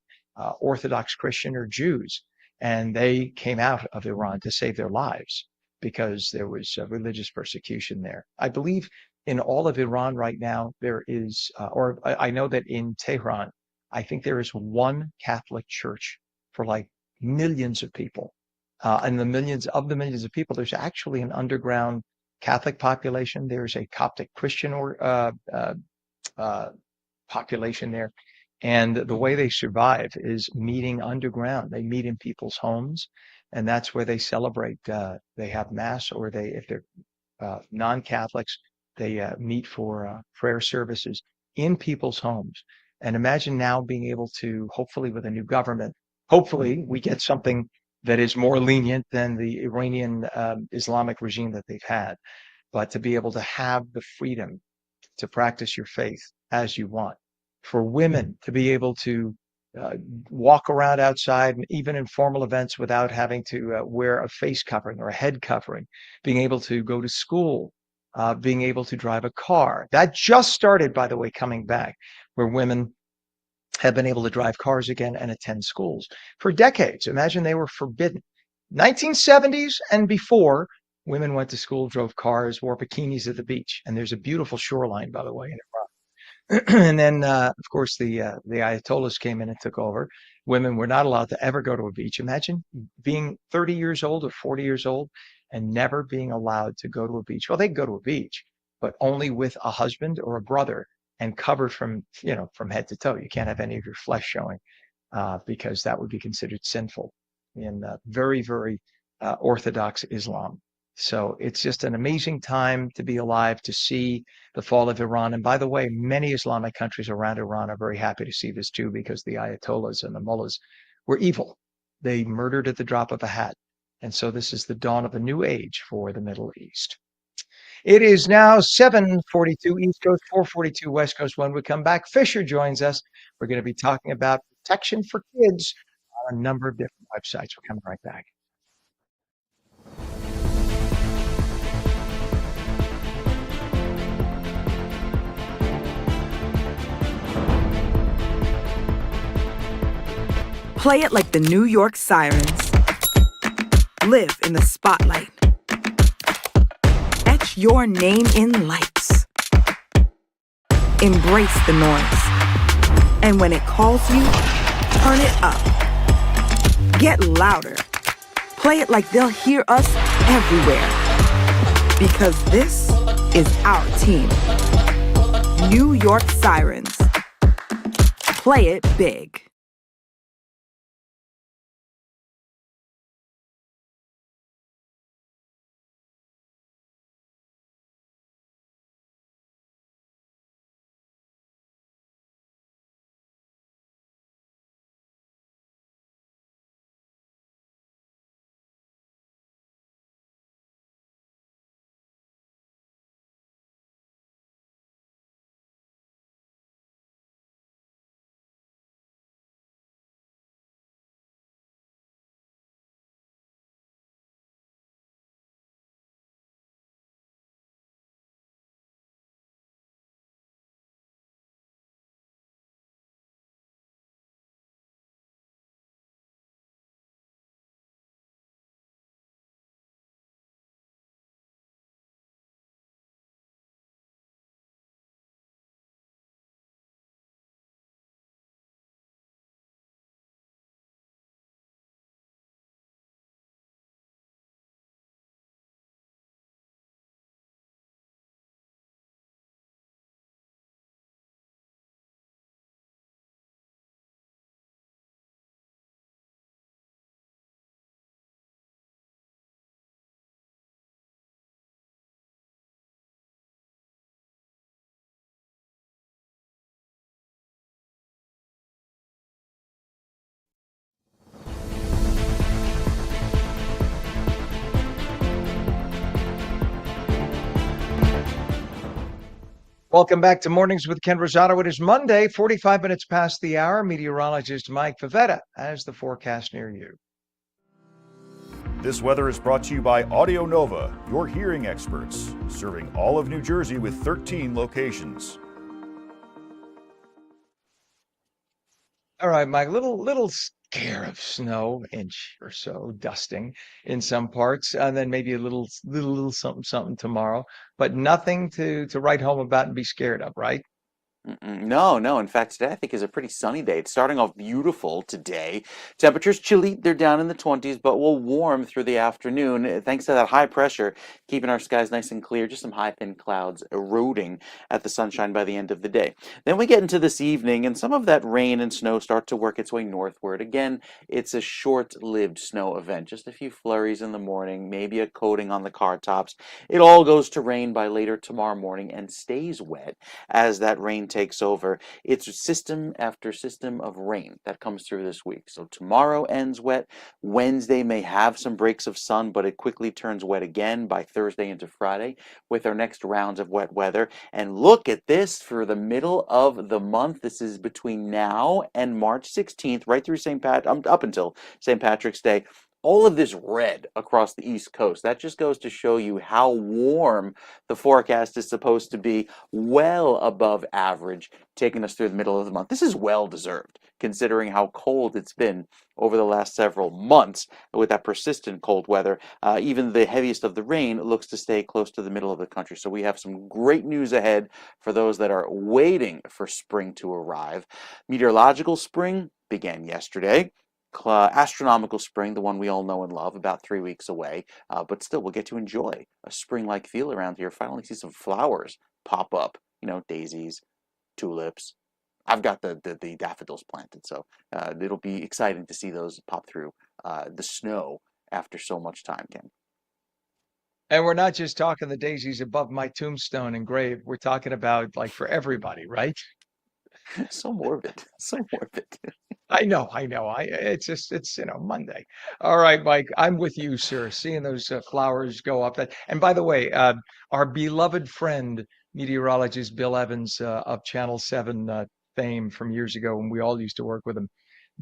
Orthodox Christian or Jews, and they came out of Iran to save their lives because there was religious persecution there. I believe in all of Iran right now, there is, or I know that in Tehran, I think there is one Catholic church for like millions of people. And the millions of people, there's actually an underground Catholic population. There's a Coptic Christian or population there. And the way they survive is meeting underground. They meet in people's homes, and that's where they celebrate. They have mass, or if they're non-Catholics, they meet for prayer services in people's homes. And imagine now being able to, hopefully with a new government, hopefully we get something that is more lenient than the Iranian Islamic regime that they've had, but to be able to have the freedom to practice your faith as you want. For women to be able to uh, walk around outside, and even in formal events, without having to wear a face covering or a head covering, being able to go to school, being able to drive a car. That just started, by the way, coming back, where women have been able to drive cars again and attend schools. For decades, imagine they were forbidden. 1970s and before, women went to school, drove cars, wore bikinis at the beach. And there's a beautiful shoreline, by the way, in Iraq. And then, of course, the Ayatollahs came in and took over. Women were not allowed to ever go to a beach. Imagine being 30 years old or 40 years old and never being allowed to go to a beach. Well, they go to a beach, but only with a husband or a brother and covered from, from head to toe. You can't have any of your flesh showing because that would be considered sinful in very, very Orthodox Islam. So it's just an amazing time to be alive, to see the fall of Iran. And by the way, many Islamic countries around Iran are very happy to see this too, because the Ayatollahs and the mullahs were evil. They murdered at the drop of a hat. And so this is the dawn of a new age for the Middle East. It is now 7:42 East Coast, 4:42 West Coast. When we come back, Fisher joins us. We're going to be talking about protection for kids on a number of different websites. We're coming right back. Play it like the New York Sirens. Live in the spotlight. Etch your name in lights. Embrace the noise. And when it calls you, turn it up. Get louder. Play it like they'll hear us everywhere. Because this is our team. New York Sirens. Play it big. Welcome back to Mornings with Ken Rosato. It is Monday, 45 minutes past the hour. Meteorologist Mike Favetta has the forecast near you. This weather is brought to you by Audio Nova, your hearing experts, serving all of New Jersey with 13 locations. All right, Mike, little scare of snow, inch or so, dusting in some parts, and then maybe a little something tomorrow, but nothing to write home about and be scared of, right? No, no. In fact, today I think is a pretty sunny day. It's starting off beautiful today. Temperatures chilly, they're down in the 20s, but will warm through the afternoon thanks to that high pressure, keeping our skies nice and clear. Just some high thin clouds eroding at the sunshine by the end of the day. Then we get into this evening, and some of that rain and snow start to work its way northward. Again, it's a short-lived snow event, just a few flurries in the morning, maybe a coating on the car tops. It all goes to rain by later tomorrow morning and stays wet as that rain takes over. It's system after system of rain that comes through this week. So tomorrow ends wet. Wednesday may have some breaks of sun, but it quickly turns wet again by Thursday into Friday with our next rounds of wet weather. And look at this for the middle of the month. This is between now and March 16th, right through up until St. Patrick's Day. All of this red across the East Coast, that just goes to show you how warm the forecast is supposed to be, well above average, taking us through the middle of the month. This is well deserved, considering how cold it's been over the last several months with that persistent cold weather. Even the heaviest of the rain looks to stay close to the middle of the country. So we have some great news ahead for those that are waiting for spring to arrive. Meteorological spring began yesterday. Astronomical spring, the one we all know and love, about 3 weeks away. But still, we'll get to enjoy a spring-like feel around here. Finally see some flowers pop up. You know, daisies, tulips. I've got the daffodils planted, so it'll be exciting to see those pop through the snow after so much time, Ken. And we're not just talking the daisies above my tombstone and grave. We're talking about like for everybody, right? So morbid, so morbid. I know. It's Monday. All right, Mike, I'm with you, sir. Seeing those flowers go up. And by the way, our beloved friend, meteorologist Bill Evans of Channel 7 fame from years ago when we all used to work with him.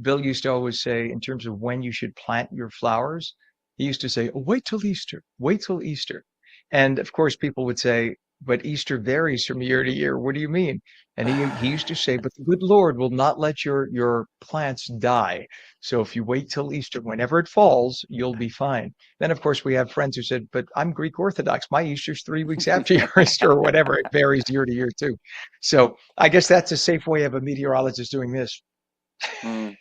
Bill used to always say, in terms of when you should plant your flowers, he used to say, oh, wait till Easter, wait till Easter. And of course, people would say, but Easter varies from year to year. What do you mean? And he used to say, but the good Lord will not let your plants die. So if you wait till Easter, whenever it falls, you'll be fine. Then, of course, we have friends who said, but I'm Greek Orthodox. My Easter's 3 weeks after your Easter or whatever. It varies year to year, too. So I guess that's a safe way of a meteorologist doing this. Mm.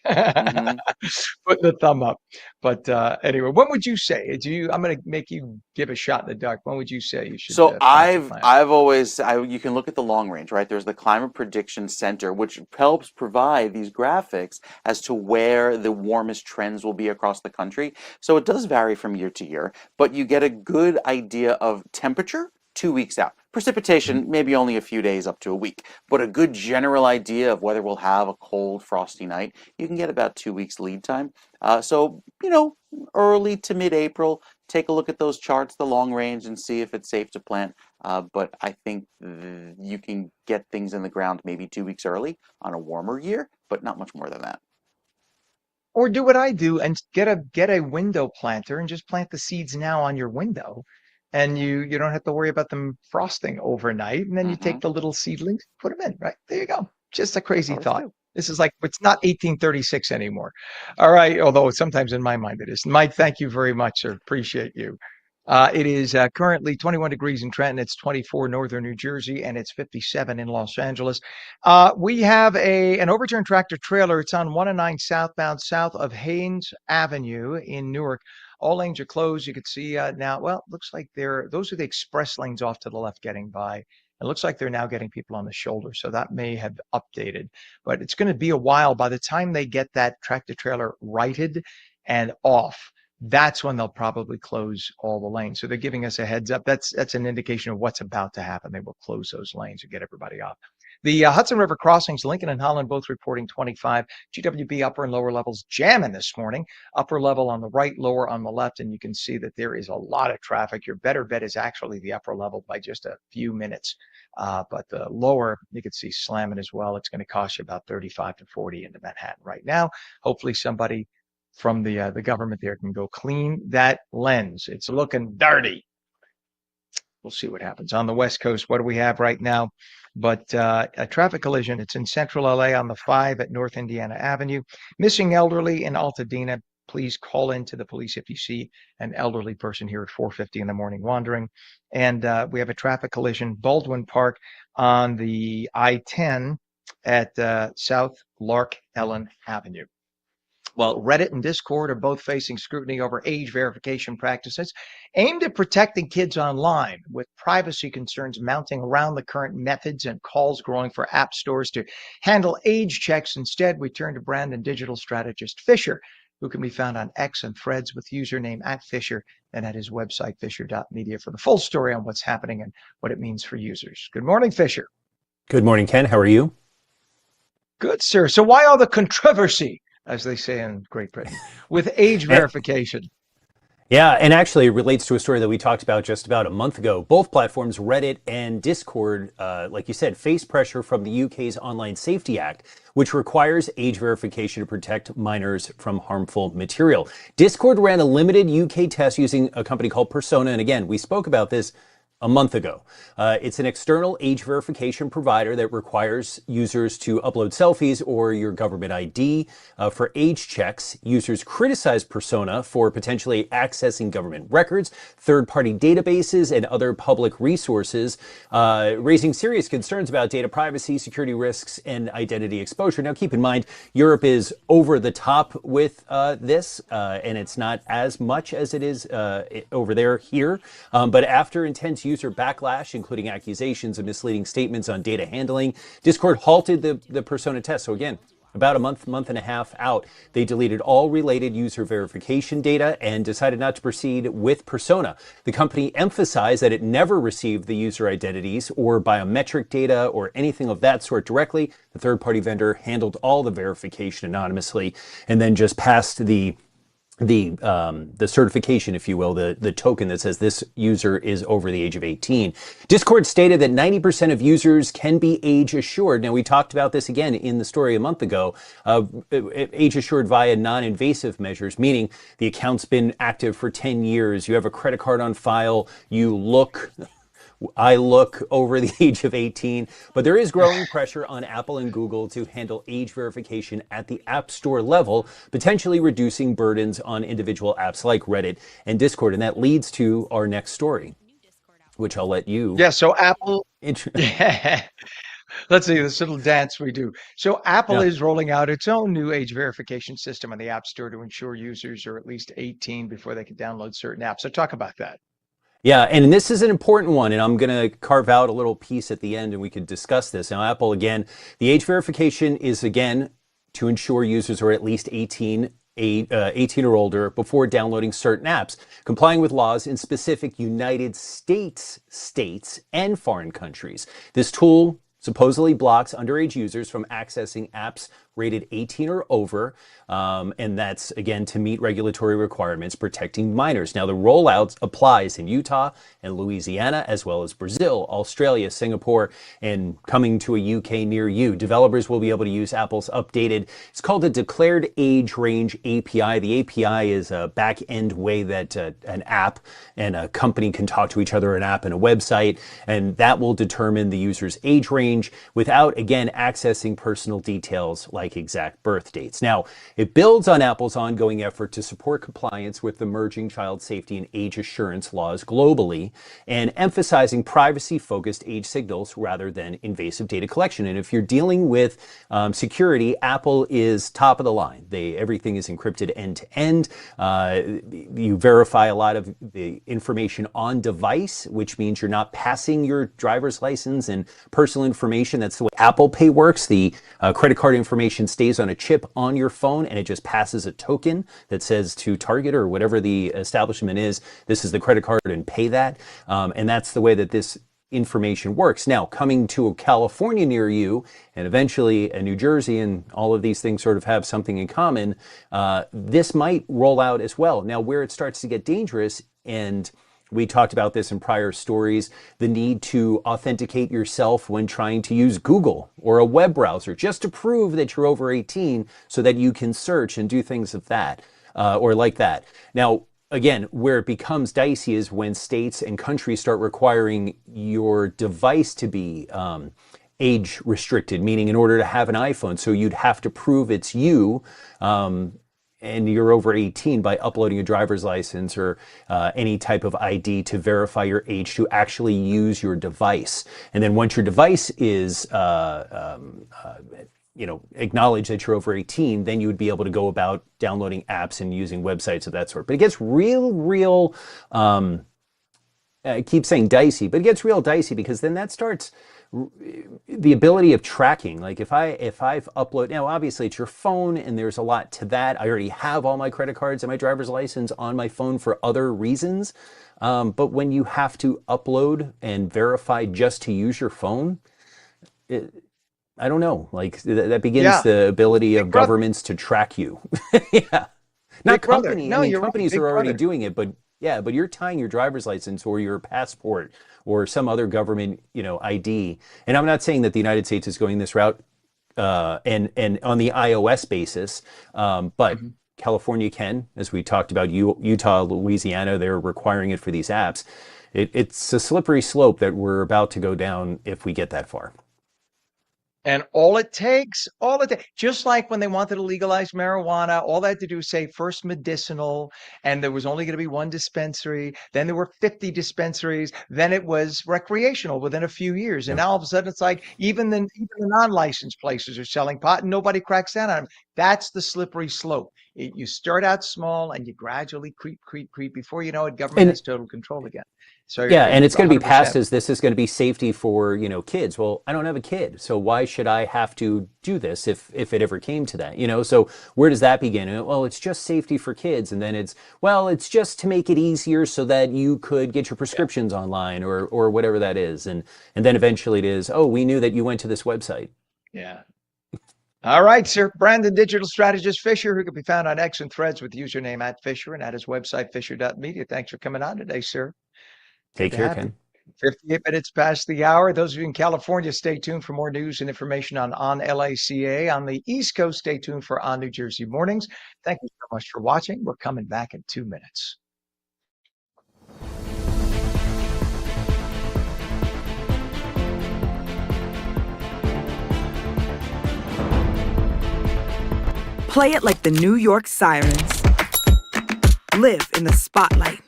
Putting the thumb up. But anyway, when would you say? I'm going to make you give a shot in the dark. When would you say you should So plant your plant? I've always you can look at the long range, right? There's the Climate Prediction Center, which helps provide these graphics as to where the warmest trends will be across the country. So it does vary from year to year, but you get a good idea of temperature 2 weeks out. Precipitation, maybe only a few days up to a week, but a good general idea of whether we'll have a cold, frosty night, you can get about 2 weeks lead time. So, early to mid-April, take a look at those charts, the long range, and see if it's safe to plant. But I think you can get things in the ground maybe 2 weeks early on a warmer year, but not much more than that. Or do what I do and get a window planter and just plant the seeds now on your window. And you don't have to worry about them frosting overnight. And then you take the little seedlings, put them in, right? There you go. Just a crazy Ours thought. too. This is like, it's not 1836 anymore. All right. Although sometimes in my mind it is. Mike, thank you very much, sir. Appreciate you. It is currently 21 degrees in Trenton. It's 24 northern New Jersey, and it's 57 in Los Angeles. We have an overturned tractor trailer. It's on 109 southbound, south of Haynes Avenue in Newark. All lanes are closed. You can see now. Well, it looks like those are the express lanes off to the left getting by. It looks like they're now getting people on the shoulder, so that may have updated. But it's going to be a while. By the time they get that tractor trailer righted and off, that's when they'll probably close all the lanes. So they're giving us a heads up. That's an indication of what's about to happen. They will close those lanes and get everybody off. The Hudson River crossings, Lincoln and Holland, both reporting 25. GWB upper and lower levels jamming this morning. Upper level on the right, lower on the left, and you can see that there is a lot of traffic. Your better bet is actually the upper level by just a few minutes. But the lower, you can see slamming as well. It's going to cost you about 35 to 40 into Manhattan right now. Hopefully somebody from the government there can go clean that lens. It's looking dirty. We'll see what happens. On the West Coast, what do we have right now? But a traffic collision. It's in central LA on the 5 at North Indiana Avenue. Missing elderly in Altadena. Please call in to the police if you see an elderly person here at 4:50 in the morning wandering. And we have a traffic collision, Baldwin Park on the I-10 at South Lark Ellen Avenue. Well, Reddit and Discord are both facing scrutiny over age verification practices aimed at protecting kids online, with privacy concerns mounting around the current methods and calls growing for app stores to handle age checks. Instead, we turn to brand and digital strategist Fisher, who can be found on X and Threads with username @Fisher, and at his website, fisher.media, for the full story on what's happening and what it means for users. Good morning, Fisher. Good morning, Ken. How are you? Good, sir. So why all the controversy, as they say in Great Britain, with age verification? Yeah, and actually it relates to a story that we talked about just about a month ago. Both platforms, Reddit and Discord, like you said, face pressure from the UK's Online Safety Act, which requires age verification to protect minors from harmful material. Discord ran a limited UK test using a company called Persona, and again, we spoke about this a month ago. It's an external age verification provider that requires users to upload selfies or your government ID for age checks. Users criticize Persona for potentially accessing government records, third-party databases, and other public resources, raising serious concerns about data privacy, security risks, and identity exposure. Now, keep in mind, Europe is over the top with this, and it's not as much as it is over there here. But after intense user backlash, including accusations of misleading statements on data handling, Discord halted the Persona test. So again, about a month and a half out, they deleted all related user verification data and decided not to proceed with Persona. The company emphasized that it never received the user identities or biometric data or anything of that sort directly. The third-party vendor handled all the verification anonymously and then just passed the certification, if you will, the token that says this user is over the age of 18. Discord stated that 90% of users can be age assured. Now, we talked about this again in the story a month ago, age assured via non-invasive measures, meaning the account's been active for 10 years, you have a credit card on file, I look over the age of 18, but there is growing pressure on Apple and Google to handle age verification at the App Store level, potentially reducing burdens on individual apps like Reddit and Discord. And that leads to our next story, which I'll let you. Yeah, so Apple. Yeah. Let's see this little dance we do. So Apple is rolling out its own new age verification system on the App Store to ensure users are at least 18 before they can download certain apps. So talk about that. Yeah, and this is an important one, and I'm going to carve out a little piece at the end and we could discuss this. Now, Apple, again, the age verification is, again, to ensure users are at least 18 or older before downloading certain apps, complying with laws in specific United States, and foreign countries. This tool supposedly blocks underage users from accessing apps rated 18 or over, and that's, again, to meet regulatory requirements protecting minors. Now, the rollout applies in Utah and Louisiana, as well as Brazil, Australia, Singapore, and coming to a UK near you. Developers will be able to use Apple's updated, it's called a Declared Age Range API. The API is a back-end way that an app and a company can talk to each other, an app and a website, and that will determine the user's age range without, again, accessing personal details like exact birth dates. Now, it builds on Apple's ongoing effort to support compliance with emerging child safety and age assurance laws globally, and emphasizing privacy-focused age signals rather than invasive data collection. And if you're dealing with security, Apple is top of the line. Everything is encrypted end to end. You verify a lot of the information on device, which means you're not passing your driver's license and personal information. That's the way Apple Pay works. The credit card information stays on a chip on your phone, and it just passes a token that says to Target or whatever the establishment is, this is the credit card and pay that. And that's the way that this information works. Now, coming to a California near you, and eventually a New Jersey, and all of these things sort of have something in common, this might roll out as well. Now, where it starts to get dangerous, and we talked about this in prior stories, the need to authenticate yourself when trying to use Google or a web browser, just to prove that you're over 18 so that you can search and do things of that, or like that. Now, again, where it becomes dicey is when states and countries start requiring your device to be age restricted, meaning in order to have an iPhone, so you'd have to prove it's you, and you're over 18 by uploading a driver's license or any type of ID to verify your age to actually use your device. And then once your device is acknowledge that you're over 18, then you would be able to go about downloading apps and using websites of that sort. But it gets real, I keep saying dicey, but it gets real dicey because then that starts the ability of tracking. Like if I've uploaded, now obviously it's your phone and there's a lot to that. I already have all my credit cards and my driver's license on my phone for other reasons. But when you have to upload and verify just to use your phone, I don't know, like that begins the ability of governments to track you. Yeah. Not company. No, I mean, you're right. companies Big are already brother. doing it, but yeah, but you're tying your driver's license or your passport or some other government, ID. And I'm not saying that the United States is going this route, and on the iOS basis, but California can, as we talked about, Utah, Louisiana, they're requiring it for these apps. It's a slippery slope that we're about to go down if we get that far. And just like when they wanted to legalize marijuana, all they had to do is say first medicinal, and there was only going to be one dispensary. Then there were 50 dispensaries. Then it was recreational within a few years. And now all of a sudden it's like even the non-licensed places are selling pot and nobody cracks down on them. That's the slippery slope. You start out small and you gradually creep. Before you know it, government has total control again. So Yeah, and it's going to be 100%. passed as this is going to be safety for, kids. Well, I don't have a kid, so why should I have to do this if it ever came to that, So where does that begin? Well, it's just safety for kids, and then it's just to make it easier so that you could get your prescriptions online or whatever that is, and then eventually it is, oh, we knew that you went to this website. Yeah. All right, sir. Brandon, digital strategist Fisher, who can be found on X and Threads with username @Fisher and at his website, fisher.media. Thanks for coming on today, sir. Take Good to care, have you. Ken. 58 minutes past the hour. Those of you in California, stay tuned for more news and information on LACA. On the East Coast, stay tuned for On New Jersey Mornings. Thank you so much for watching. We're coming back in 2 minutes. Play it like the New York Sirens. Live in the spotlight.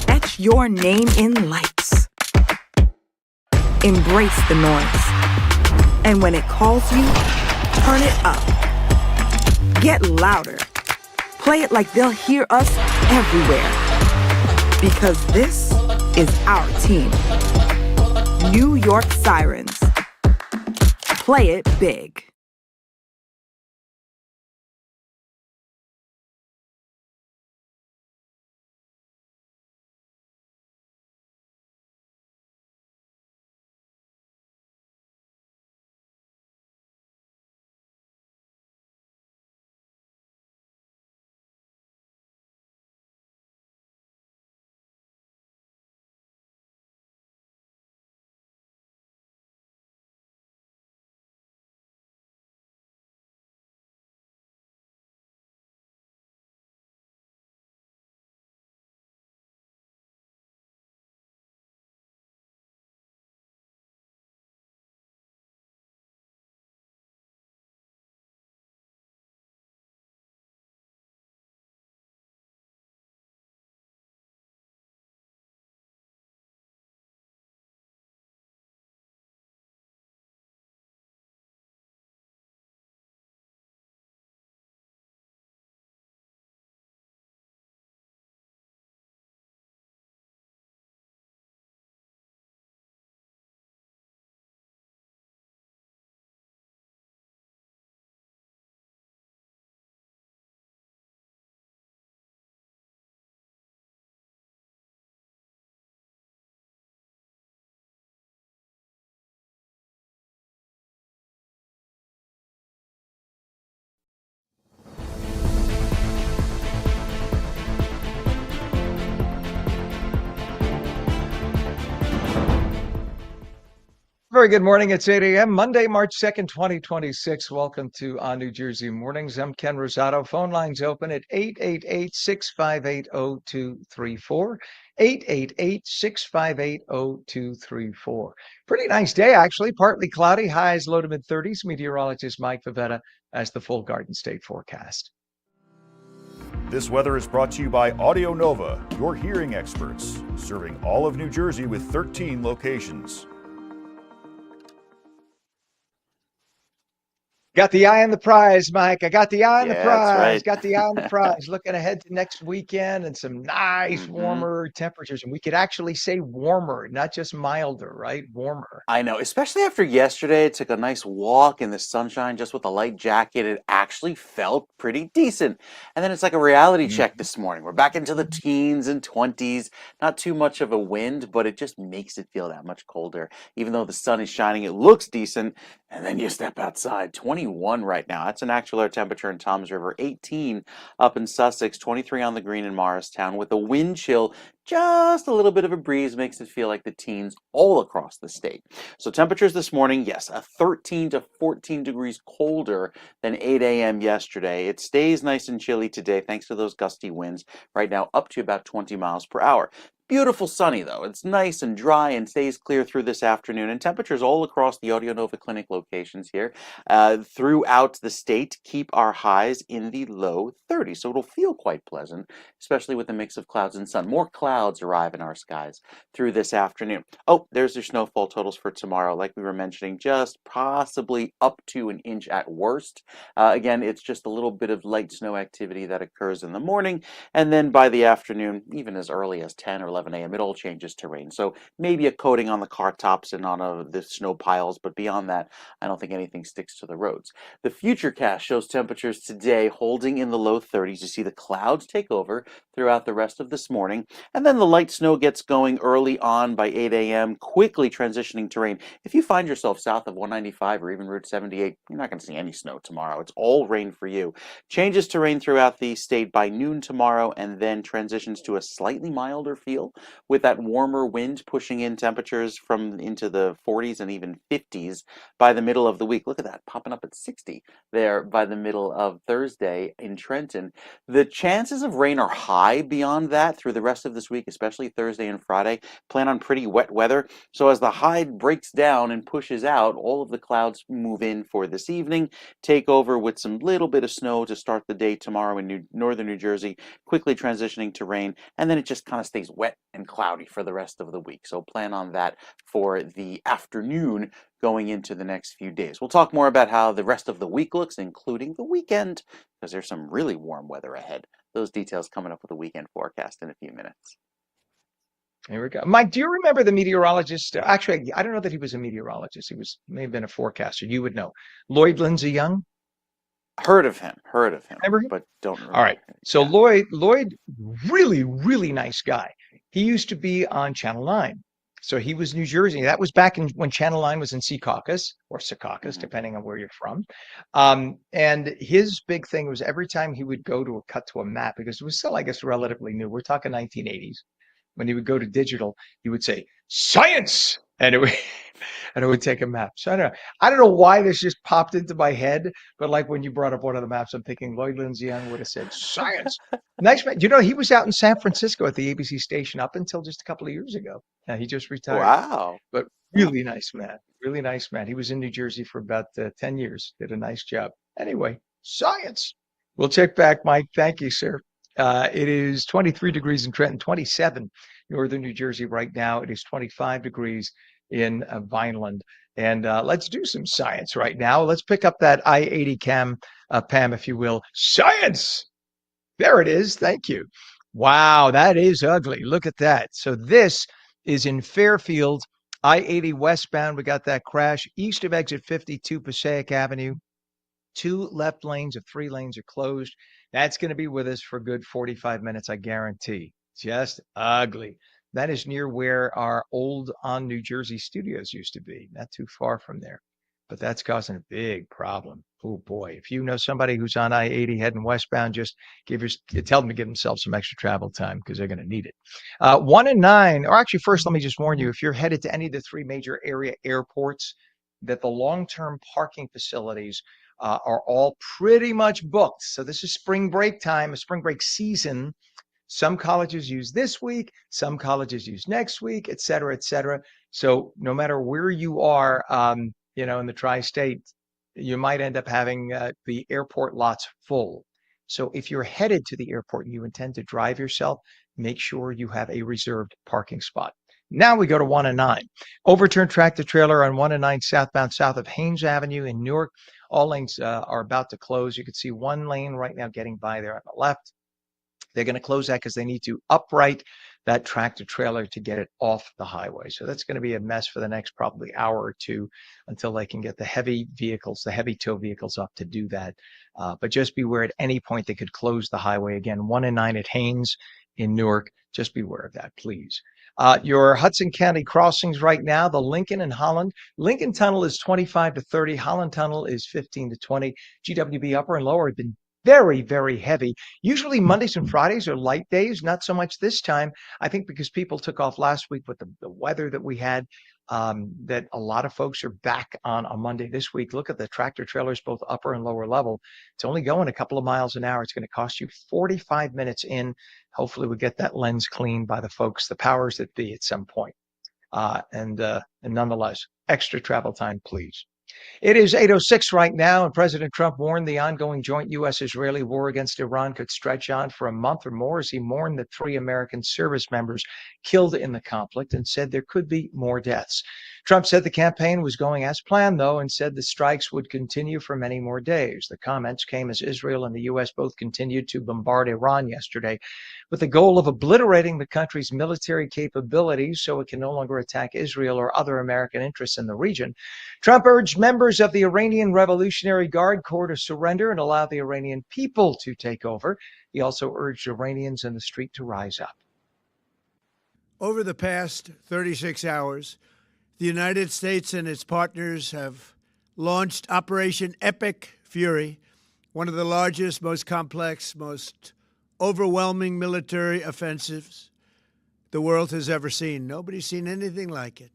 Etch your name in lights. Embrace the noise. And when it calls you, turn it up. Get louder. Play it like they'll hear us everywhere. Because this is our team. New York Sirens. Play it big. very good morning. It's 8 a.m. Monday, March 2nd, 2026. Welcome to On New Jersey Mornings. I'm Ken Rosato. Phone lines open at 888-658-0234. 888-658-0234. Pretty nice day, actually. Partly cloudy, highs low to mid 30s. Meteorologist Mike Favetta has the full Garden State forecast. This weather is brought to you by Audio Nova, your hearing experts, serving all of New Jersey with 13 locations. Got the eye on the prize, Mike. I got the eye on the Yeah, prize. that's right. Got the eye on the prize. Looking ahead to next weekend and some nice warmer temperatures. And we could actually say warmer, not just milder, right? Warmer. I know, especially after yesterday. I took a nice walk in the sunshine just with a light jacket. It actually felt pretty decent. And then it's like a reality check this morning. We're back into the teens and 20s. Not too much of a wind, but it just makes it feel that much colder. Even though the sun is shining, it looks decent. And then you step outside, 21 right now. That's an actual air temperature in Toms River, 18 up in Sussex, 23 on the Green in Morristown, with a wind chill. Just a little bit of a breeze makes it feel like the teens all across the state. So temperatures this morning, yes, a 13 to 14 degrees colder than 8 a.m. yesterday. It stays nice and chilly today thanks to those gusty winds. Right now up to about 20 miles per hour. Beautiful sunny though. It's nice and dry and stays clear through this afternoon, and temperatures all across the Audio Nova Clinic locations here throughout the state keep our highs in the low 30s. So it'll feel quite pleasant, especially with a mix of clouds and sun. More clouds arrive in our skies through this afternoon. Oh, there's your snowfall totals for tomorrow. Like we were mentioning, just possibly up to an inch at worst. Again, it's just a little bit of light snow activity that occurs in the morning, and then by the afternoon, even as early as 10 or 11 a.m., it all changes to rain. So maybe a coating on the car tops and on the snow piles, but beyond that, I don't think anything sticks to the roads. The Futurecast shows temperatures today holding in the low 30s. You see the clouds take over throughout the rest of this morning, and then the light snow gets going early on by 8 a.m., quickly transitioning to rain. If you find yourself south of 195 or even Route 78, you're not going to see any snow tomorrow. It's all rain for you. Changes to rain throughout the state by noon tomorrow, and then transitions to a slightly milder feel with that warmer wind pushing in temperatures from into the 40s and even 50s by the middle of the week. Look at that, popping up at 60 there by the middle of Thursday in Trenton. The chances of rain are high beyond that through the rest of this week, especially Thursday and Friday. Plan on pretty wet weather. So as the high breaks down and pushes out, all of the clouds move in for this evening, take over with some little bit of snow to start the day tomorrow in northern New Jersey, quickly transitioning to rain, and then it just kind of stays wet and cloudy for the rest of the week. So plan on that for the afternoon going into the next few days. We'll talk more about how the rest of the week looks, including the weekend, because there's some really warm weather ahead. Those details coming up with the weekend forecast in a few minutes. Here we go. Mike, do you remember the meteorologist? Actually, I don't know that he was a meteorologist. He may have been a forecaster. You would know. Lloyd Lindsay Young? Heard of him, Remember him? but don't remember. All right. So Yeah. Lloyd, really, really nice guy. He used to be on Channel 9. So he was New Jersey. That was back when Channel 9 was in Secaucus or Secaucus, depending on where you're from. And his big thing was every time he would go to a cut to a map, because it was still, I guess, relatively new. We're talking 1980s. When he would go to digital, he would say, "Science!" And it would take a map. So I don't know why this just popped into my head, but like when you brought up one of the maps, I'm thinking Lloyd Lindsay Young would have said science. Nice man. You know, he was out in San Francisco at the ABC station up until just a couple of years ago. He just retired. Wow. But really nice man. Really nice man. He was in New Jersey for about 10 years. Did a nice job. Anyway, science. We'll check back, Mike. Thank you, sir. It is 23 degrees in Trenton, 27 northern New Jersey right now. It is 25 degrees in Vineland. And let's do some science right now. Let's pick up that I-80 cam, Pam, if you will. Science! There it is. Thank you. Wow, that is ugly. Look at that. So this is in Fairfield, I-80 westbound. We got that crash east of exit 52 Passaic Avenue. 2 left lanes of 3 lanes are closed. That's going to be with us for a good 45 minutes, I guarantee. Just ugly. That is near where our old On New Jersey studios used to be, not too far from there. but that's causing a big problem. Oh boy, if you know somebody who's on I-80 heading westbound, just tell them to give themselves some extra travel time because they're going to need it. 1 in 9, or actually, first, let me just warn you, if you're headed to any of the 3 major area airports, that the long-term parking facilities are all pretty much booked. So this is spring break time, a spring break season. Some colleges use this week, some colleges use next week, et cetera, et cetera. So no matter where you are, in the tri-state, you might end up having the airport lots full. So if you're headed to the airport and you intend to drive yourself, make sure you have a reserved parking spot. Now we go to 1 and 9. Overturned tractor trailer on 1 and 9 southbound south of Haynes Avenue in Newark. All lanes are about to close. You can see one lane right now getting by there on the left. They're going to close that because they need to upright that tractor trailer to get it off the highway. So that's going to be a mess for the next probably hour or two until they can get the heavy vehicles, the heavy tow vehicles up to do that. But just beware at any point they could close the highway again. 1 and 9 at Haynes in Newark. Just beware of that, please. Your Hudson County crossings right now, the Lincoln and Holland. Lincoln Tunnel is 25 to 30. Holland Tunnel is 15 to 20. GWB upper and lower have been very, very heavy. Usually Mondays and Fridays are light days, not so much this time. I think because people took off last week with the weather that we had, that a lot of folks are back on a Monday this week. Look at the tractor trailers, both upper and lower level. It's only going a couple of miles an hour. It's going to cost you 45 minutes in. Hopefully we get that lens cleaned by the folks, the powers that be at some point. And nonetheless, extra travel time, please. It is 8:06 right now, and President Trump warned the ongoing joint U.S.-Israeli war against Iran could stretch on for a month or more as he mourned the 3 American service members killed in the conflict and said there could be more deaths. Trump said the campaign was going as planned, though, and said the strikes would continue for many more days. The comments came as Israel and the U.S. both continued to bombard Iran yesterday with the goal of obliterating the country's military capabilities so it can no longer attack Israel or other American interests in the region. Trump urged members of the Iranian Revolutionary Guard Corps to surrender and allow the Iranian people to take over. He also urged Iranians in the street to rise up. Over the past 36 hours, the United States and its partners have launched Operation Epic Fury, one of the largest, most complex, most overwhelming military offensives the world has ever seen. Nobody's seen anything like it.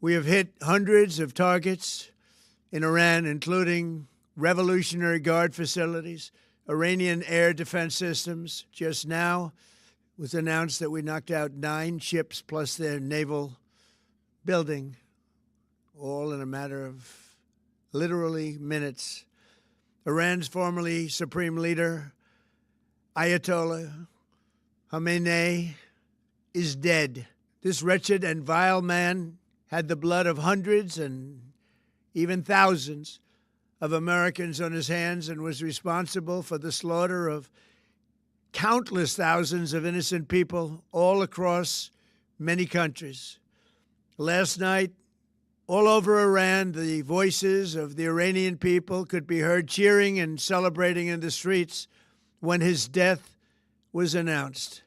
We have hit hundreds of targets in Iran, including Revolutionary Guard facilities, Iranian air defense systems. Just now it was announced that we knocked out 9 ships plus their naval building, all in a matter of literally minutes. Iran's formerly supreme leader, Ayatollah Khamenei, is dead. This wretched and vile man had the blood of hundreds and even thousands of Americans on his hands and was responsible for the slaughter of countless thousands of innocent people all across many countries. Last night, all over Iran, the voices of the Iranian people could be heard cheering and celebrating in the streets when his death was announced.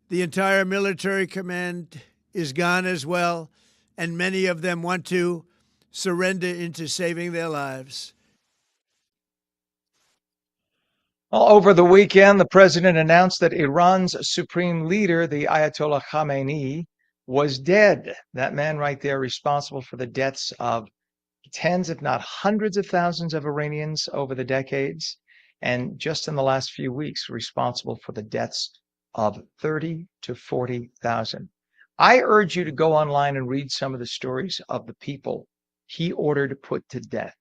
The entire military command is gone as well, and many of them want to surrender into saving their lives. Well, over the weekend, the president announced that Iran's supreme leader, the Ayatollah Khamenei, was dead. That man right there responsible for the deaths of tens, if not hundreds of thousands of Iranians over the decades. And just in the last few weeks, responsible for the deaths of 30 to 40,000. I urge you to go online and read some of the stories of the people he ordered put to death,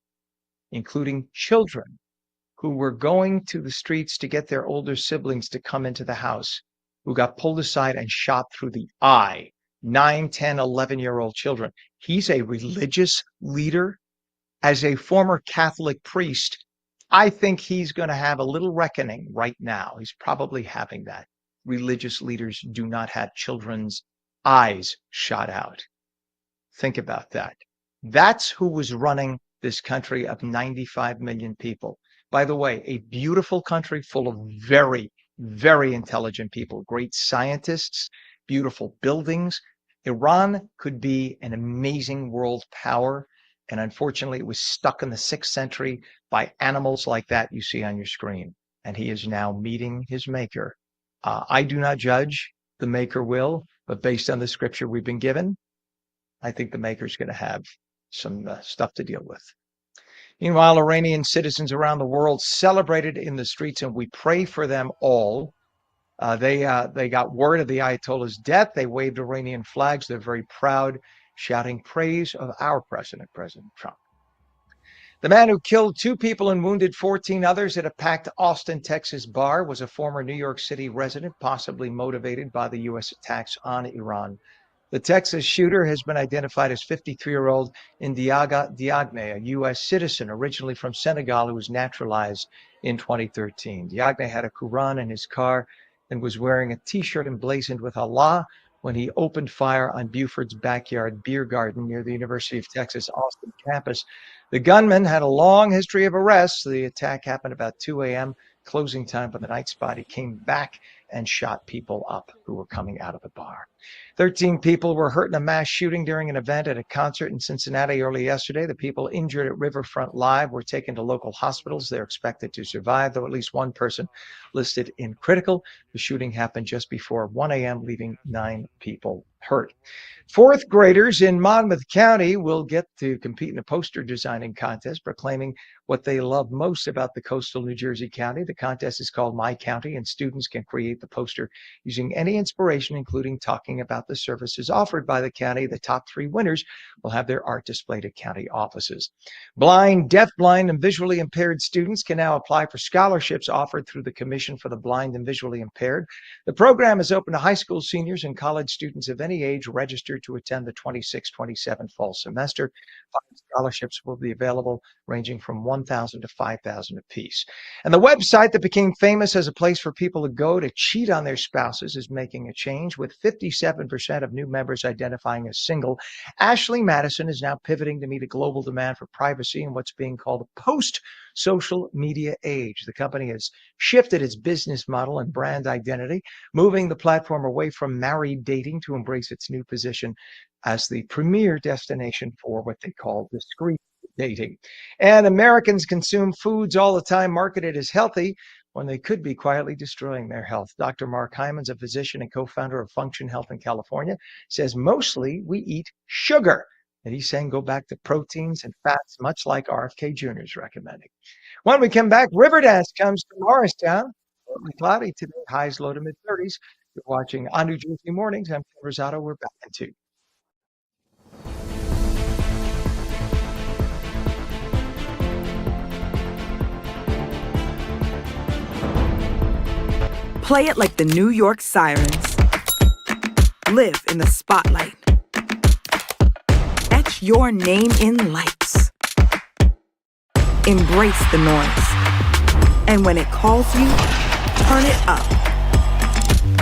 including children who were going to the streets to get their older siblings to come into the house, who got pulled aside and shot through the eye. 9, 10, 11-year-old children. He's a religious leader. As a former Catholic priest, I think he's going to have a little reckoning right now. He's probably having that. Religious leaders do not have children's eyes shot out. Think about that. That's who was running this country of 95 million people. By the way, a beautiful country full of very, very intelligent people, great scientists, beautiful buildings. Iran could be an amazing world power, And unfortunately, it was stuck in the 6th century by animals like that you see on your screen. And he is now meeting his maker. I do not judge, the maker will, but based on the scripture we've been given, I think the maker's going to have some stuff to deal with. Meanwhile, Iranian citizens around the world celebrated in the streets, and we pray for them all. They got word of the Ayatollah's death. They waved Iranian flags. They're very proud, shouting praise of our president, President Trump. The man who killed 2 people and wounded 14 others at a packed Austin, Texas bar was a former New York City resident, possibly motivated by the U.S. attacks on Iran. The Texas shooter has been identified as 53-year-old Ndiaga Diagne, a U.S. citizen originally from Senegal who was naturalized in 2013. Diagne had a Quran in his car and was wearing a T-shirt emblazoned with Allah when he opened fire on Buford's backyard beer garden near the University of Texas Austin campus. The gunman had a long history of arrests. The attack happened about 2 a.m., closing time for the night spot. He came back and shot people up who were coming out of the bar. 13 people were hurt in a mass shooting during an event at a concert in Cincinnati early yesterday. The people injured at Riverfront Live were taken to local hospitals. They're expected to survive, though at least one person listed in critical. The shooting happened just before 1 a.m., leaving 9 people hurt. 4th graders in Monmouth County will get to compete in a poster designing contest proclaiming what they love most about the coastal New Jersey county. The contest is called My County, and students can create the poster using any inspiration, including talking about the services offered by the county. The top 3 winners will have their art displayed at county offices. Blind, deafblind, and visually impaired students can now apply for scholarships offered through the Commission for the Blind and Visually Impaired. The program is open to high school seniors and college students of any age registered to attend the 26-27 fall semester. 5 scholarships will be available, ranging from $1,000 to $5,000 apiece. And the website that became famous as a place for people to go to cheat on their spouses is making a change, with 57% of new members identifying as single. Ashley Madison is now pivoting to meet a global demand for privacy in what's being called a post-social media age. The company has shifted its business model and brand identity, moving the platform away from married dating to embrace its new position as the premier destination for what they call discreet dating. And Americans consume foods all the time marketed as healthy when they could be quietly destroying their health. Dr. Mark Hyman's a physician and co-founder of Function Health in California, says mostly we eat sugar. And he's saying go back to proteins and fats, much like RFK Jr. is recommending. When we come back, Riverdance comes to Morristown. Cloudy today, highs low to mid-30s. You're watching On New Jersey Mornings. I'm Ken Rosato. We're back in 2. Play it like the New York Sirens. Live in the spotlight. Etch your name in lights. Embrace the noise. And when it calls you, turn it up.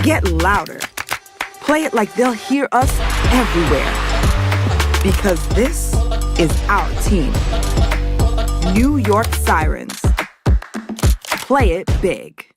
Get louder. Play it like they'll hear us everywhere. Because this is our team. New York Sirens. Play it big.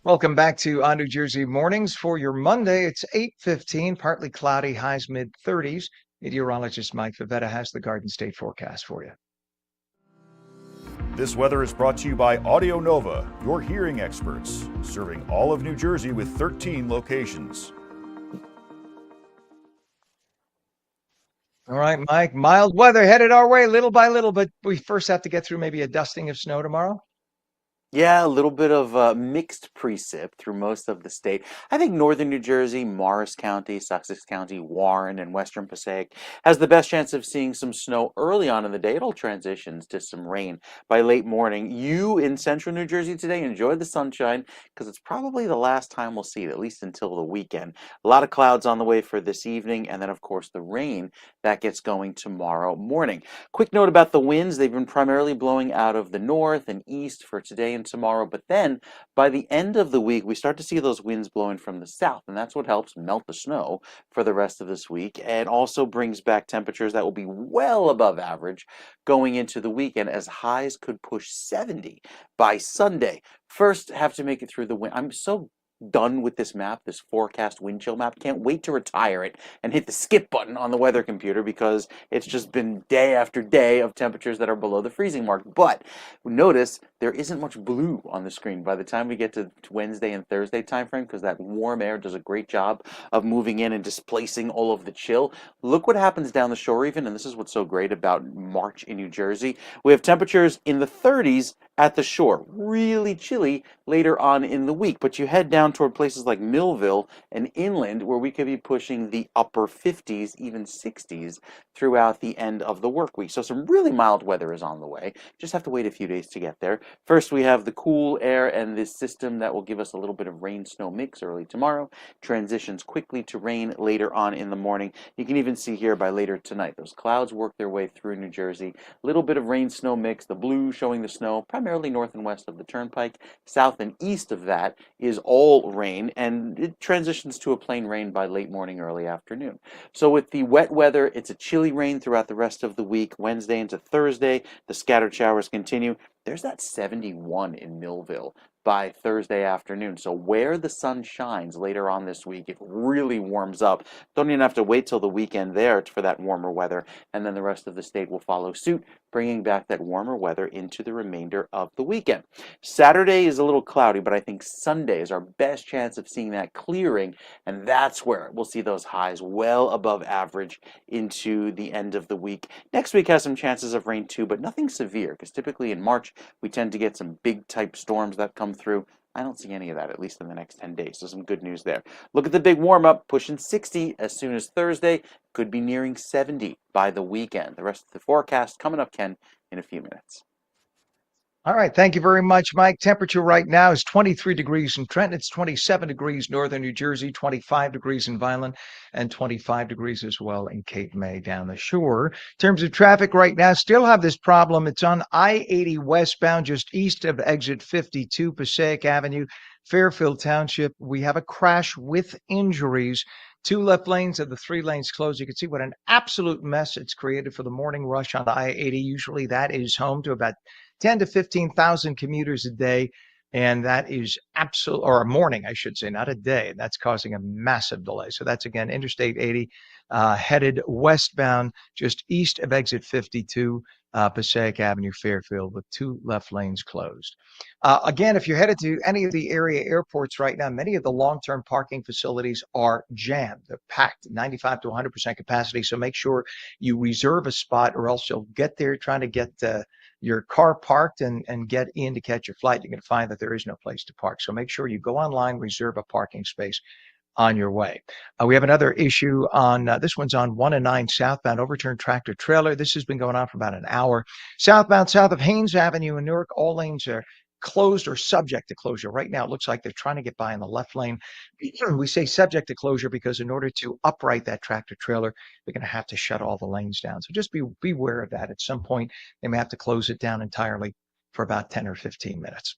Welcome back to On New Jersey Mornings for your Monday. It's 8:15, partly cloudy, highs mid-30s. Meteorologist Mike Favetta has the Garden State forecast for you. This weather is brought to you by Audio Nova, your hearing experts, serving all of New Jersey with 13 locations. All right, Mike, mild weather headed our way little by little, but we first have to get through maybe a dusting of snow tomorrow. Yeah, a little bit of mixed precip through most of the state. I think northern New Jersey, Morris County, Sussex County, Warren, and western Passaic has the best chance of seeing some snow early on in the day. It'll transitions to some rain by late morning. You in central New Jersey today, enjoy the sunshine because it's probably the last time we'll see it, at least until the weekend. A lot of clouds on the way for this evening, and then, of course, the rain that gets going tomorrow morning. Quick note about the winds. They've been primarily blowing out of the north and east for today and tomorrow, but then by the end of the week we start to see those winds blowing from the south, and that's what helps melt the snow for the rest of this week, and also brings back temperatures that will be well above average going into the weekend, as highs could push 70 by Sunday. First, have to make it through the wind. I'm so done with this map, this forecast wind chill map. Can't wait to retire it and hit the skip button on the weather computer, because it's just been day after day of temperatures that are below the freezing mark. But notice there isn't much blue on the screen by the time we get to Wednesday and Thursday timeframe, because that warm air does a great job of moving in and displacing all of the chill. Look what happens down the shore even, and this is what's so great about March in New Jersey. We have temperatures in the 30s at the shore, really chilly later on in the week, but you head down toward places like Millville and inland, where we could be pushing the upper 50s, even 60s throughout the end of the work week. So some really mild weather is on the way. Just have to wait a few days to get there. First, we have the cool air and this system that will give us a little bit of rain snow mix early tomorrow, transitions quickly to rain later on in the morning. You can even see here by later tonight, those clouds work their way through New Jersey. Little bit of rain snow mix, the blue showing the snow primarily north and west of the turnpike. South and east of that is all rain, and it transitions to a plain rain by late morning, early afternoon. So with the wet weather, it's a chilly rain throughout the rest of the week. Wednesday into Thursday, the scattered showers continue. There's that 71 in Millville by Thursday afternoon. So where the sun shines later on this week, it really warms up. Don't even have to wait till the weekend there for that warmer weather, and then the rest of the state will follow suit, bringing back that warmer weather into the remainder of the weekend. Saturday is a little cloudy, but I think Sunday is our best chance of seeing that clearing, and that's where we'll see those highs well above average into the end of the week. Next week has some chances of rain too, but nothing severe, because typically in March we tend to get some big type storms that come through. I don't see any of that, at least in the next 10 days. So some good news there. Look at the big warm up, pushing 60 as soon as Thursday. Could be nearing 70 by the weekend. The rest of the forecast coming up, Ken, in a few minutes. All right. Thank you very much, Mike. Temperature right now is 23 degrees in Trenton. It's 27 degrees northern New Jersey, 25 degrees in Vineland, and 25 degrees as well in Cape May down the shore. In terms of traffic right now, still have this problem. It's on I-80 westbound, just east of exit 52, Passaic Avenue, Fairfield Township. We have a crash with injuries. 2 left lanes of the 3 lanes closed. You can see what an absolute mess it's created for the morning rush on I-80. Usually that is home to about 10 to 15,000 commuters a day. And that is absolute, or a morning, I should say, not a day. That's causing a massive delay. So that's, again, Interstate 80 headed westbound just east of exit 52, Passaic Avenue, Fairfield, with 2 left lanes closed. Again, if you're headed to any of the area airports right now, many of the long-term parking facilities are jammed. They're packed, 95 to 100% capacity. So make sure you reserve a spot, or else you'll get there trying to get your car parked and get in to catch your flight. You're going to find that there is no place to park. So make sure you go online, reserve a parking space on your way. We have another issue on, this one's on 1 and 9 southbound, overturned tractor trailer. This has been going on for about an hour. Southbound, south of Haynes Avenue in Newark, all lanes are closed or subject to closure. Right now, it looks like they're trying to get by in the left lane. We say subject to closure because in order to upright that tractor trailer, they're going to have to shut all the lanes down. So just beware of that. At some point, they may have to close it down entirely for about 10 or 15 minutes.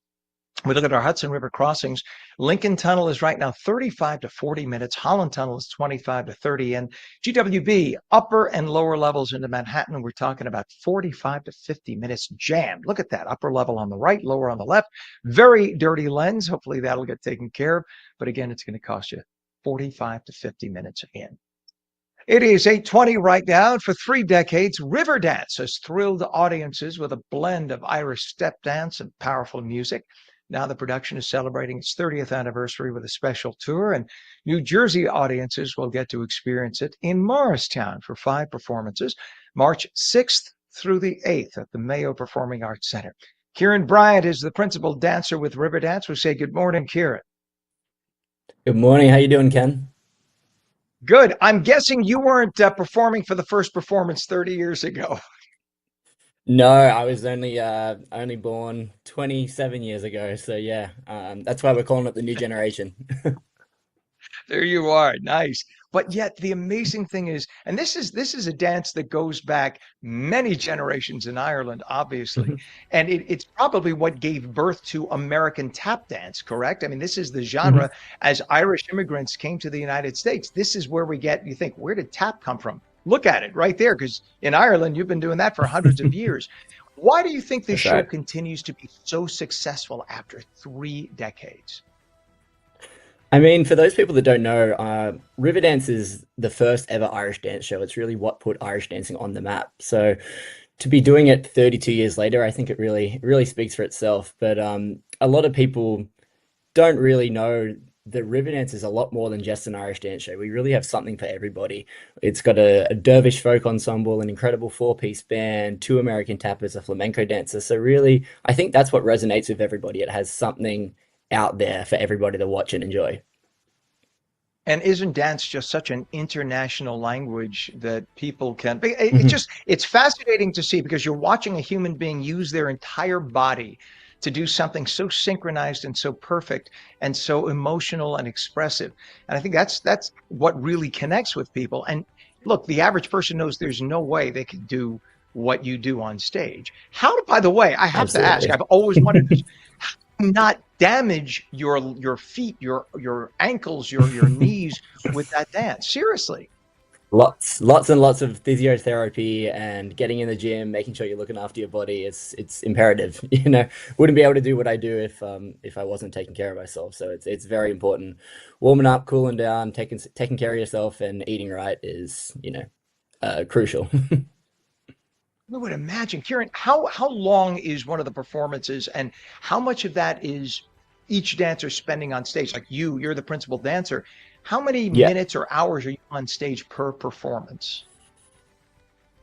We look at our Hudson River crossings. Lincoln Tunnel is right now 35 to 40 minutes. Holland Tunnel is 25 to 30. And GWB, upper and lower levels into Manhattan, we're talking about 45 to 50 minutes jammed. Look at that. Upper level on the right, lower on the left. Very dirty lens. Hopefully that'll get taken care of. But again, it's going to cost you 45 to 50 minutes in. It is 8:20 right now. For 3 decades, Riverdance has thrilled audiences with a blend of Irish step dance and powerful music. Now the production is celebrating its 30th anniversary with a special tour, and New Jersey audiences will get to experience it in Morristown for 5 performances, March 6th through the 8th at the Mayo Performing Arts Center. Kieran Bryant is the principal dancer with Riverdance. We say good morning, Kieran. Good morning. How you doing, Ken? Good. I'm guessing you weren't performing for the first performance 30 years ago. No, I was only born 27 years ago. So yeah, that's why we're calling it the new generation. There you are. Nice. But yet the amazing thing is, and this is a dance that goes back many generations in Ireland, obviously. And it's probably what gave birth to American tap dance, correct? I mean, this is the genre as Irish immigrants came to the United States. This is where we get, you think, where did tap come from? Look at it right there, because in Ireland, you've been doing that for hundreds of years. Why do you think this show continues to be so successful after 3 decades? I mean, for those people that don't know, Riverdance is the first ever Irish dance show. It's really what put Irish dancing on the map. So to be doing it 32 years later, I think it really speaks for itself. But a lot of people don't really know that Riverdance is a lot more than just an Irish dance show. We really have something for everybody. It's got a dervish folk ensemble, an incredible 4-piece band, 2 American tappers, a flamenco dancer. So really, I think that's what resonates with everybody. It has something out there for everybody to watch and enjoy. And isn't dance just such an international language that people can, it's fascinating to see, because you're watching a human being use their entire body to do something so synchronized and so perfect and so emotional and expressive. And I think that's what really connects with people. And look, the average person knows there's no way they could do what you do on stage. By the way, I have to ask, I've always wondered this, how do you not damage your feet, your ankles, your knees with that dance? Seriously. Lots and lots of physiotherapy and getting in the gym, making sure you're looking after your body. It's imperative. You know, wouldn't be able to do what I do if I wasn't taking care of myself. So it's very important. Warming up, cooling down, taking care of yourself, and eating right is, crucial. I would imagine, Kieran, how long is one of the performances, and how much of that is each dancer spending on stage? Like you're the principal dancer. How many minutes or hours are you on stage per performance?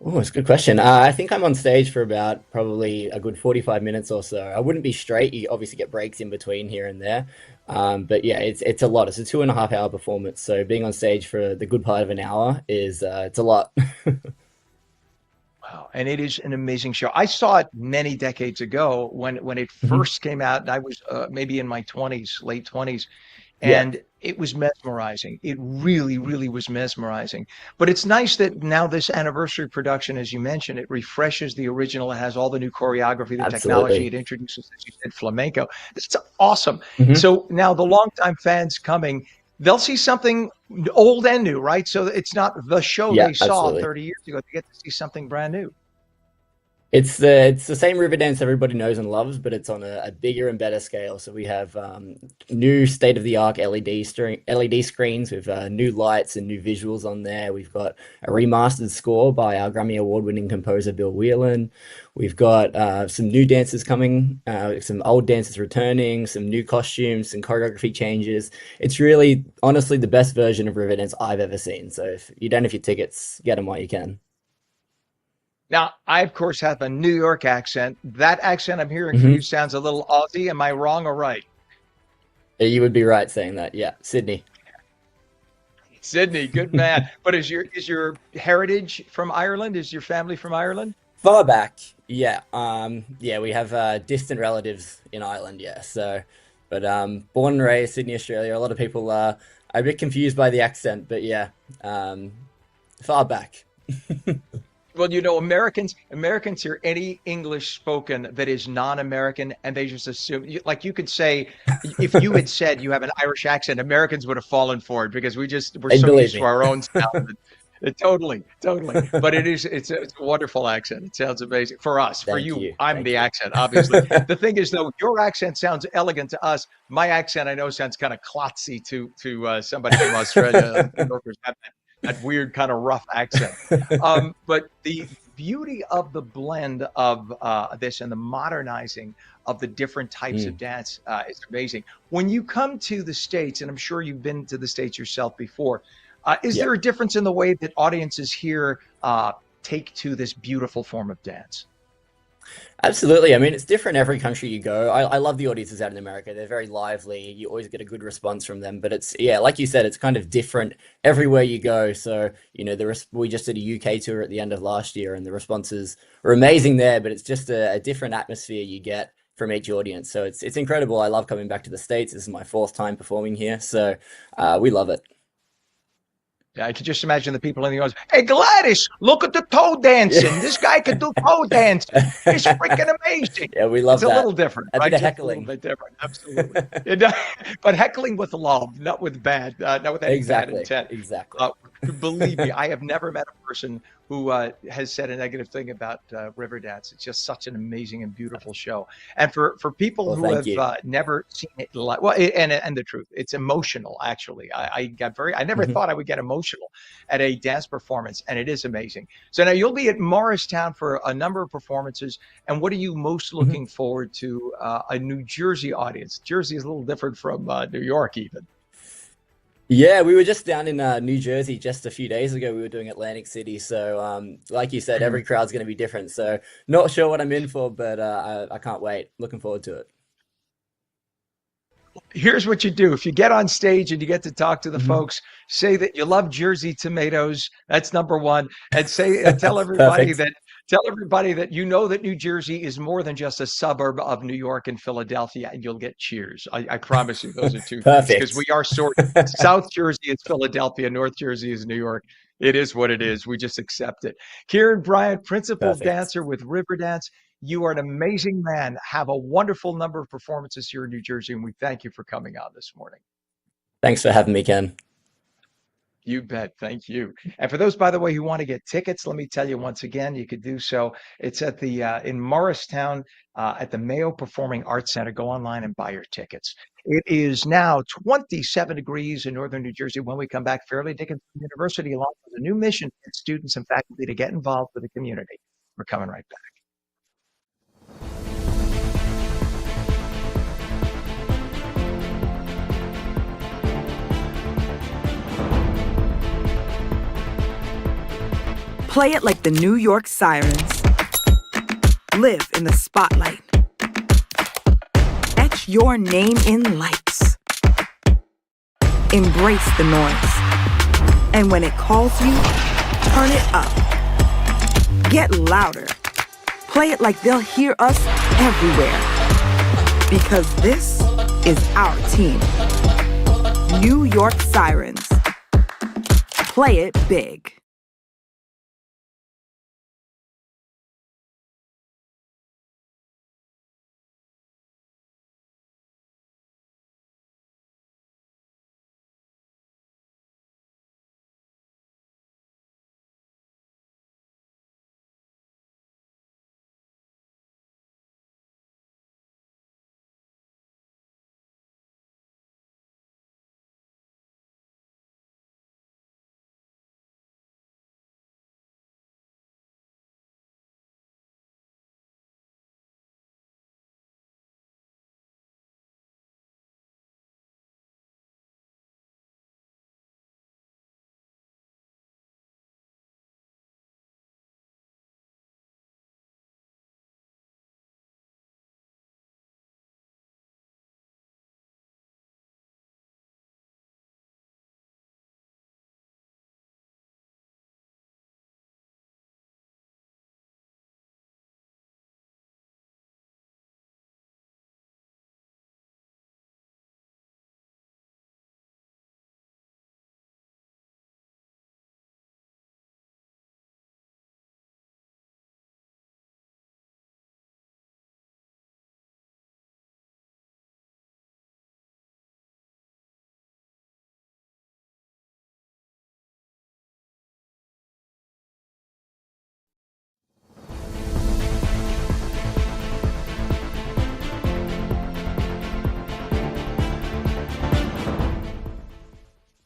Oh, it's a good question. I think I'm on stage for about probably a good 45 minutes or so. I wouldn't be straight. You obviously get breaks in between here and there. But yeah, it's a lot. It's a 2.5 hour performance. So being on stage for the good part of an hour is it's a lot. Wow. And it is an amazing show. I saw it many decades ago when it first came out, and I was maybe in my 20s, late 20s. And it was mesmerizing. It really, really was mesmerizing. But it's nice that now this anniversary production, as you mentioned, it refreshes the original. It has all the new choreography, the technology. It introduces, as you said, flamenco. It's awesome. So now the longtime fans coming, they'll see something old and new, right? So it's not the show they saw 30 years ago. They get to see something brand new. It's the same Riverdance everybody knows and loves, but it's on a bigger and better scale. So we have new state-of-the-art LED screens with new lights and new visuals on there. We've got a remastered score by our Grammy Award-winning composer Bill Whelan. We've got some new dancers coming, some old dancers returning, some new costumes, some choreography changes. It's really, honestly, the best version of Riverdance I've ever seen. So if you don't have your tickets, get them while you can. Now, I, of course, have a New York accent. That accent I'm hearing from you sounds a little Aussie. Am I wrong or right? You would be right saying that. Yeah, Sydney. Sydney, good man. But is your heritage from Ireland? Is your family from Ireland? Far back, yeah. We have distant relatives in Ireland, yeah. So, but born and raised Sydney, Australia. A lot of people are a bit confused by the accent, but yeah, far back. Well, Americans hear any English spoken that is non-American, and they just assume, like you could say, if you had said you have an Irish accent, Americans would have fallen for it because we're And so believe used to me. our own sound. Totally, totally. But it's a wonderful accent. It sounds amazing for us. For Thank you, you. I'm Thank the you. accent, obviously. The thing is, though, your accent sounds elegant to us. My accent, I know, sounds kind of klotzy to somebody from Australia. New Yorkers have that weird kind of rough accent. But the beauty of the blend of this and the modernizing of the different types of Mm, dance is amazing. When you come to the States, and I'm sure you've been to the States yourself before, is yeah. there a difference in the way that audiences here take to this beautiful form of dance? Absolutely. I mean, it's different every country you go. I love the audiences out in America. They're very lively. You always get a good response from them. But it's, yeah, like you said, it's kind of different everywhere you go. So, we just did a UK tour at the end of last year, and the responses were amazing there. But it's just a different atmosphere you get from each audience. So it's incredible. I love coming back to the States. This is my fourth time performing here. So we love it. Yeah, I can just imagine the people in the audience. Hey, Gladys, look at the toe dancing. This guy can do toe dancing. It's freaking amazing. Yeah, we It's love a little that. different, A bit right? of Just a little heckling. bit different. Absolutely. But heckling with love, not with not with any bad Exactly. intent. Exactly. Uh, Believe me, I have never met a person who has said a negative thing about Riverdance. It's just such an amazing and beautiful show. And for people Well, who thank have you. never seen it, and the truth, it's emotional. Actually, I never Mhm. thought I would get emotional at a dance performance, and it is amazing. So now you'll be at Morristown for a number of performances. And what are you most Mhm. looking forward to? A New Jersey audience. Jersey is a little different from New York, even. Yeah, we were just down in New Jersey just a few days ago. We were doing Atlantic City, so like you said, every crowd's going to be different. So not sure what I'm in for, but I can't wait. Looking forward to it. Here's what you do. If you get on stage and you get to talk to the Mhm. folks, say that you love Jersey tomatoes. That's number one. And say, Perfect. tell everybody that you know that New Jersey is more than just a suburb of New York and Philadelphia, and you'll get cheers. I promise you, those are two things because we Perfect. are sort. South Jersey is Philadelphia, North Jersey is New York. It is what it is. We just accept it. Kieran Bryant, principal Perfect. dancer with Riverdance. You are an amazing man. Have a wonderful number of performances here in New Jersey, and we thank you for coming on this morning. Thanks for having me, Ken. You bet. Thank you. And for those, by the way, who want to get tickets, let me tell you once again, you could do so. It's at the in Morristown at the Mayo Performing Arts Center. Go online and buy your tickets. It is now 27 degrees in northern New Jersey. When we come back, Fairleigh Dickinson University launches a new mission for students and faculty to get involved with the community. We're coming right back. Play it like the New York Sirens. Live in the spotlight. Etch your name in lights. Embrace the noise. And when it calls you, turn it up. Get louder. Play it like they'll hear us everywhere. Because this is our team. New York Sirens. Play it big.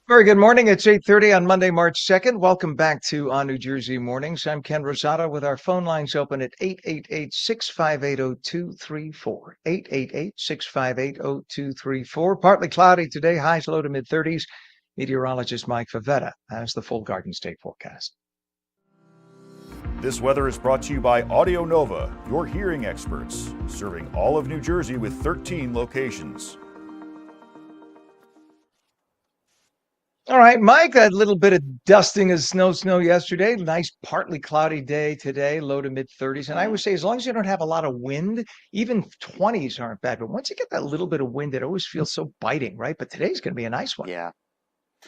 Very good morning. It's 8:30 on Monday, March 2nd. Welcome back to On New Jersey Mornings. I'm Ken Rosato with our phone lines open at 888-658-0234. 888-658-0234. Partly cloudy today, highs low to mid-30s. Meteorologist Mike Favetta has the full Garden State forecast. This weather is brought to you by Audio Nova, your hearing experts, serving all of New Jersey with 13 locations. All right, Mike, that little bit of dusting of snow yesterday. Nice partly cloudy day today, low to mid-30s. And I would say as long as you don't have a lot of wind, even 20s aren't bad. But once you get that little bit of wind, it always feels so biting, right? But today's going to be a nice one. Yeah.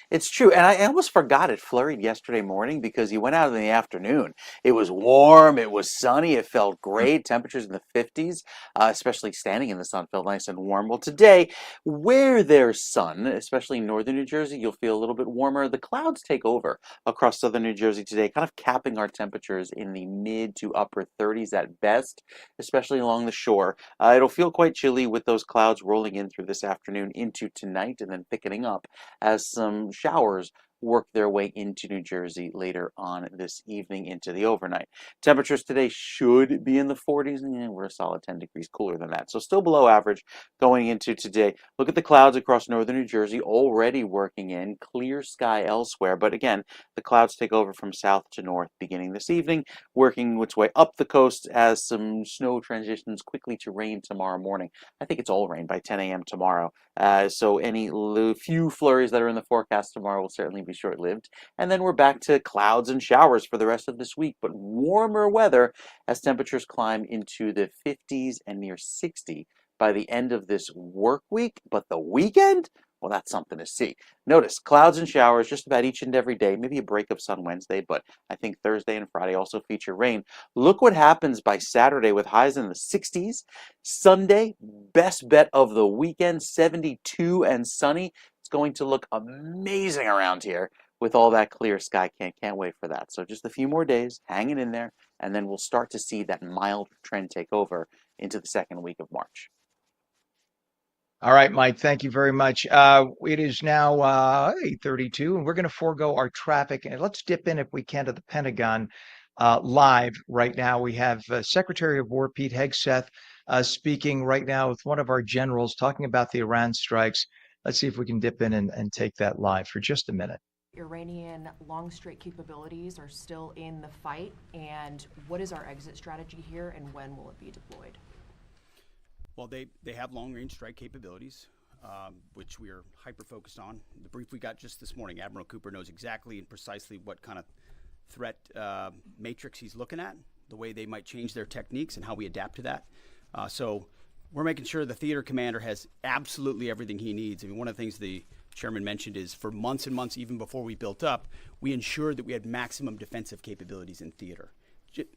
It's true, and I almost forgot it flurried yesterday morning because you went out in the afternoon. It was warm, it was sunny, it felt great. Temperatures in the 50s, especially standing in the sun, felt nice and warm. Well, today, where there's sun, especially in northern New Jersey, you'll feel a little bit warmer. The clouds take over across southern New Jersey today, kind of capping our temperatures in the mid to upper 30s at best, especially along the shore. It'll feel quite chilly with those clouds rolling in through this afternoon into tonight and then thickening up as some showers work their way into New Jersey later on this evening into the overnight. Temperatures today should be in the 40s, and we're a solid 10 degrees cooler than that. So still below average going into today. Look at the clouds across northern New Jersey already working in. Clear sky elsewhere, but again, the clouds take over from south to north beginning this evening, working its way up the coast as some snow transitions quickly to rain tomorrow morning. I think it's all rain by 10 a.m. tomorrow. So any few flurries that are in the forecast tomorrow will certainly be short-lived. And then we're back to clouds and showers for the rest of this week, but warmer weather as temperatures climb into the 50s and near 60 by the end of this work week. But the weekend? Well, that's something to see. Notice clouds and showers just about each and every day. Maybe a break of sun Wednesday, but I think Thursday and Friday also feature rain. Look what happens by Saturday with highs in the 60s. Sunday, best bet of the weekend, 72 and sunny. It's going to look amazing around here with all that clear sky. Can't wait for that. So just a few more days, hanging in there, and then we'll start to see that mild trend take over into the second week of March. All right, Mike, thank you very much. It is now 8:32, and we're going to forego our traffic. And let's dip in, if we can, to the Pentagon live right now. We have Secretary of War Pete Hegseth speaking right now with one of our generals talking about the Iran strikes. Let's see if we can dip in and take that live for just a minute. Iranian long-strike capabilities are still in the fight, and what is our exit strategy here, and when will it be deployed? Well, they have long-range strike capabilities, which we are hyper-focused on. The brief we got just this morning, Admiral Cooper knows exactly and precisely what kind of threat matrix he's looking at, the way they might change their techniques, and how we adapt to that. So we're making sure the theater commander has absolutely everything he needs. I mean, one of the things the chairman mentioned is for months and months, even before we built up, we ensured that we had maximum defensive capabilities in theater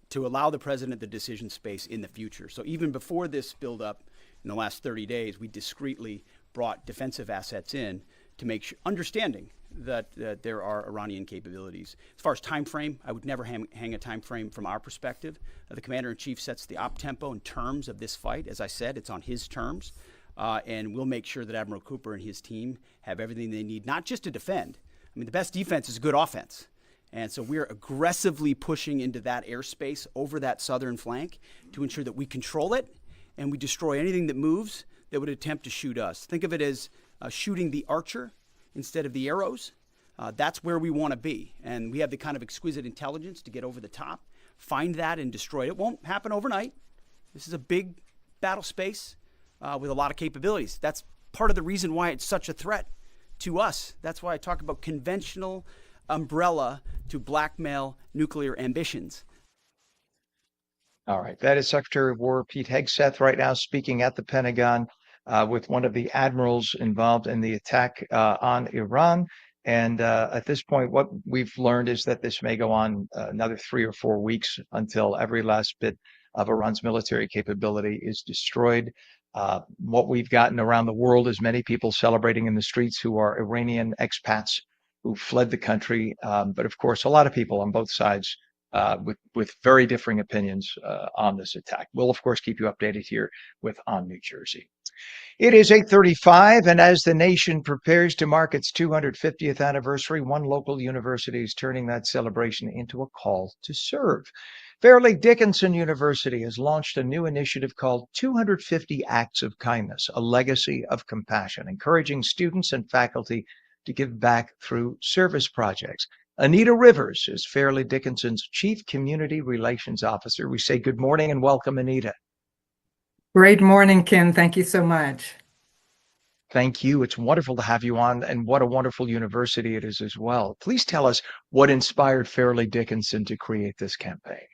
to allow the president the decision space in the future. So even before this buildup in the last 30 days, we discreetly brought defensive assets in to make sure, understanding that there are Iranian capabilities. As far as time frame, I would never hang a time frame from our perspective. The commander-in-chief sets the op tempo and terms of this fight. As I said, it's on his terms. And we'll make sure that Admiral Cooper and his team have everything they need, not just to defend. I mean, the best defense is good offense. And so we're aggressively pushing into that airspace over that southern flank to ensure that we control it and we destroy anything that moves that would attempt to shoot us. Think of it as shooting the archer instead of the arrows. That's where we want to be. And we have the kind of exquisite intelligence to get over the top, find that and destroy it. It won't happen overnight. This is a big battle space with a lot of capabilities. That's part of the reason why it's such a threat to us. That's why I talk about conventional umbrella to blackmail nuclear ambitions. All right. That is Secretary of War Pete Hegseth right now speaking at the Pentagon with one of the admirals involved in the attack on Iran. And at this point, what we've learned is that this may go on another 3 or 4 weeks until every last bit of Iran's military capability is destroyed. What we've gotten around the world is many people celebrating in the streets who are Iranian expats who fled the country. But of course, a lot of people on both sides with very differing opinions on this attack. We'll, of course, keep you updated here with On New Jersey. It is 8:35, and as the nation prepares to mark its 250th anniversary, one local university is turning that celebration into a call to serve. Fairleigh Dickinson University has launched a new initiative called 250 Acts of Kindness, a legacy of compassion, encouraging students and faculty to give back through service projects. Anita Rivers is Fairleigh Dickinson's Chief Community Relations Officer. We say good morning and welcome, Anita. Great morning, Ken. Thank you so much. Thank you. It's wonderful to have you on, and what a wonderful university it is as well. Please tell us what inspired Fairleigh Dickinson to create this campaign.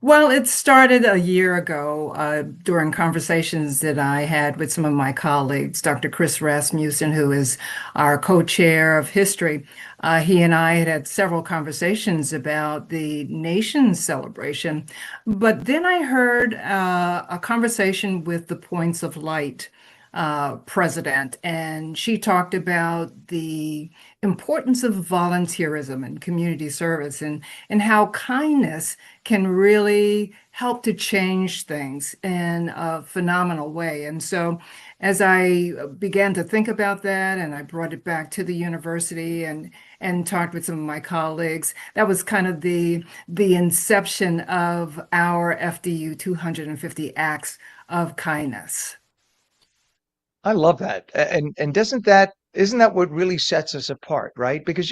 Well, it started a year ago during conversations that I had with some of my colleagues. Dr. Chris Rasmussen, who is our co-chair of history, he and I had several conversations about the nation's celebration. But then I heard a conversation with the Points of Light president, and she talked about the importance of volunteerism and community service and how kindness can really help to change things in a phenomenal way. And so as I began to think about that, and I brought it back to the university and talked with some of my colleagues, that was kind of the inception of our FDU 250 Acts of Kindness. I love that. And isn't that what really sets us apart, right? Because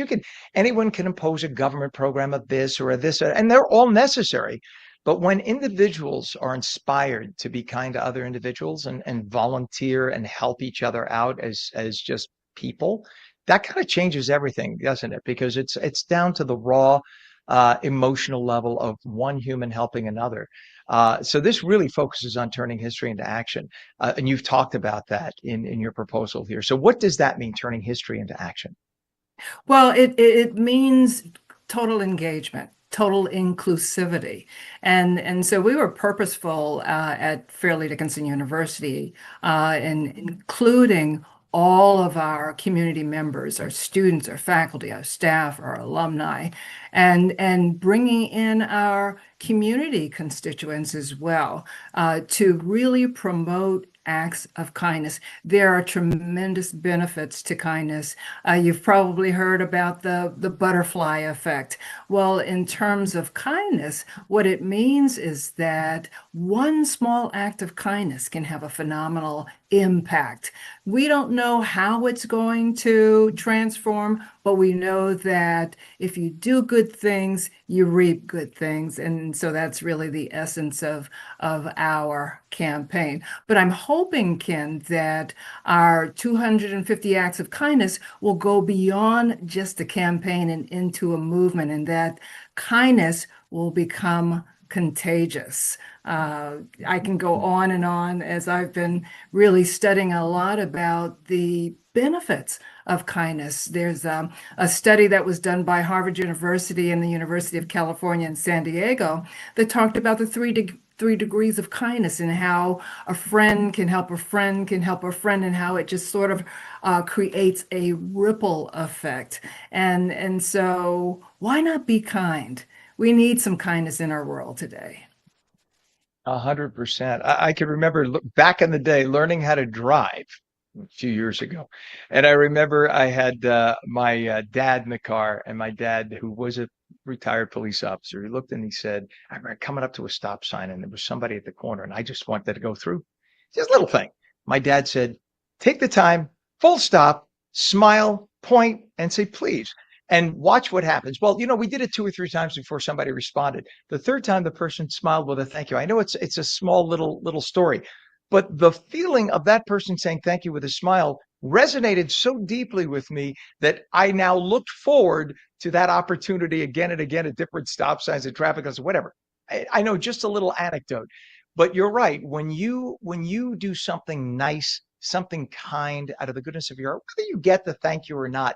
anyone can impose a government program of this or this, and they're all necessary. But when individuals are inspired to be kind to other individuals and volunteer and help each other out as just people, that kind of changes everything, doesn't it? Because it's down to the raw emotional level of one human helping another. So this really focuses on turning history into action. And you've talked about that in your proposal here. So what does that mean, turning history into action? Well, it means total engagement, total inclusivity. And so we were purposeful at Fairleigh Dickinson University in including all of our community members, our students, our faculty, our staff, our alumni, and bringing in our community constituents as well to really promote acts of kindness. There are tremendous benefits to kindness. You've probably heard about the butterfly effect. Well, in terms of kindness, what it means is that one small act of kindness can have a phenomenal impact. We don't know how it's going to transform, but we know that if you do good things, you reap good things. And so that's really the essence of our campaign. But I'm hoping, Ken, that our 250 Acts of Kindness will go beyond just a campaign and into a movement, and that kindness will become contagious. I can go on and on as I've been really studying a lot about the benefits of kindness. There's a study that was done by Harvard University and the University of California in San Diego that talked about the three degrees of kindness and how a friend can help a friend can help a friend, and how it just sort of creates a ripple effect. And so why not be kind? We need some kindness in our world today. 100%. I can remember back in the day learning how to drive a few years ago. And I remember I had my dad in the car, and my dad, who was a retired police officer, he looked and he said, I remember coming up to a stop sign and there was somebody at the corner and I just wanted to go through. Just a little thing. My dad said, take the time, full stop, smile, point, and say, please. And watch what happens. Well, we did it 2 or 3 times before somebody responded. The third time, the person smiled with a thank you. I know it's a small little story, but the feeling of that person saying thank you with a smile resonated so deeply with me that I now looked forward to that opportunity again and again at different stop signs and traffic lights, whatever. I know, just a little anecdote, but you're right. When you do something nice, something kind out of the goodness of your heart, whether you get the thank you or not,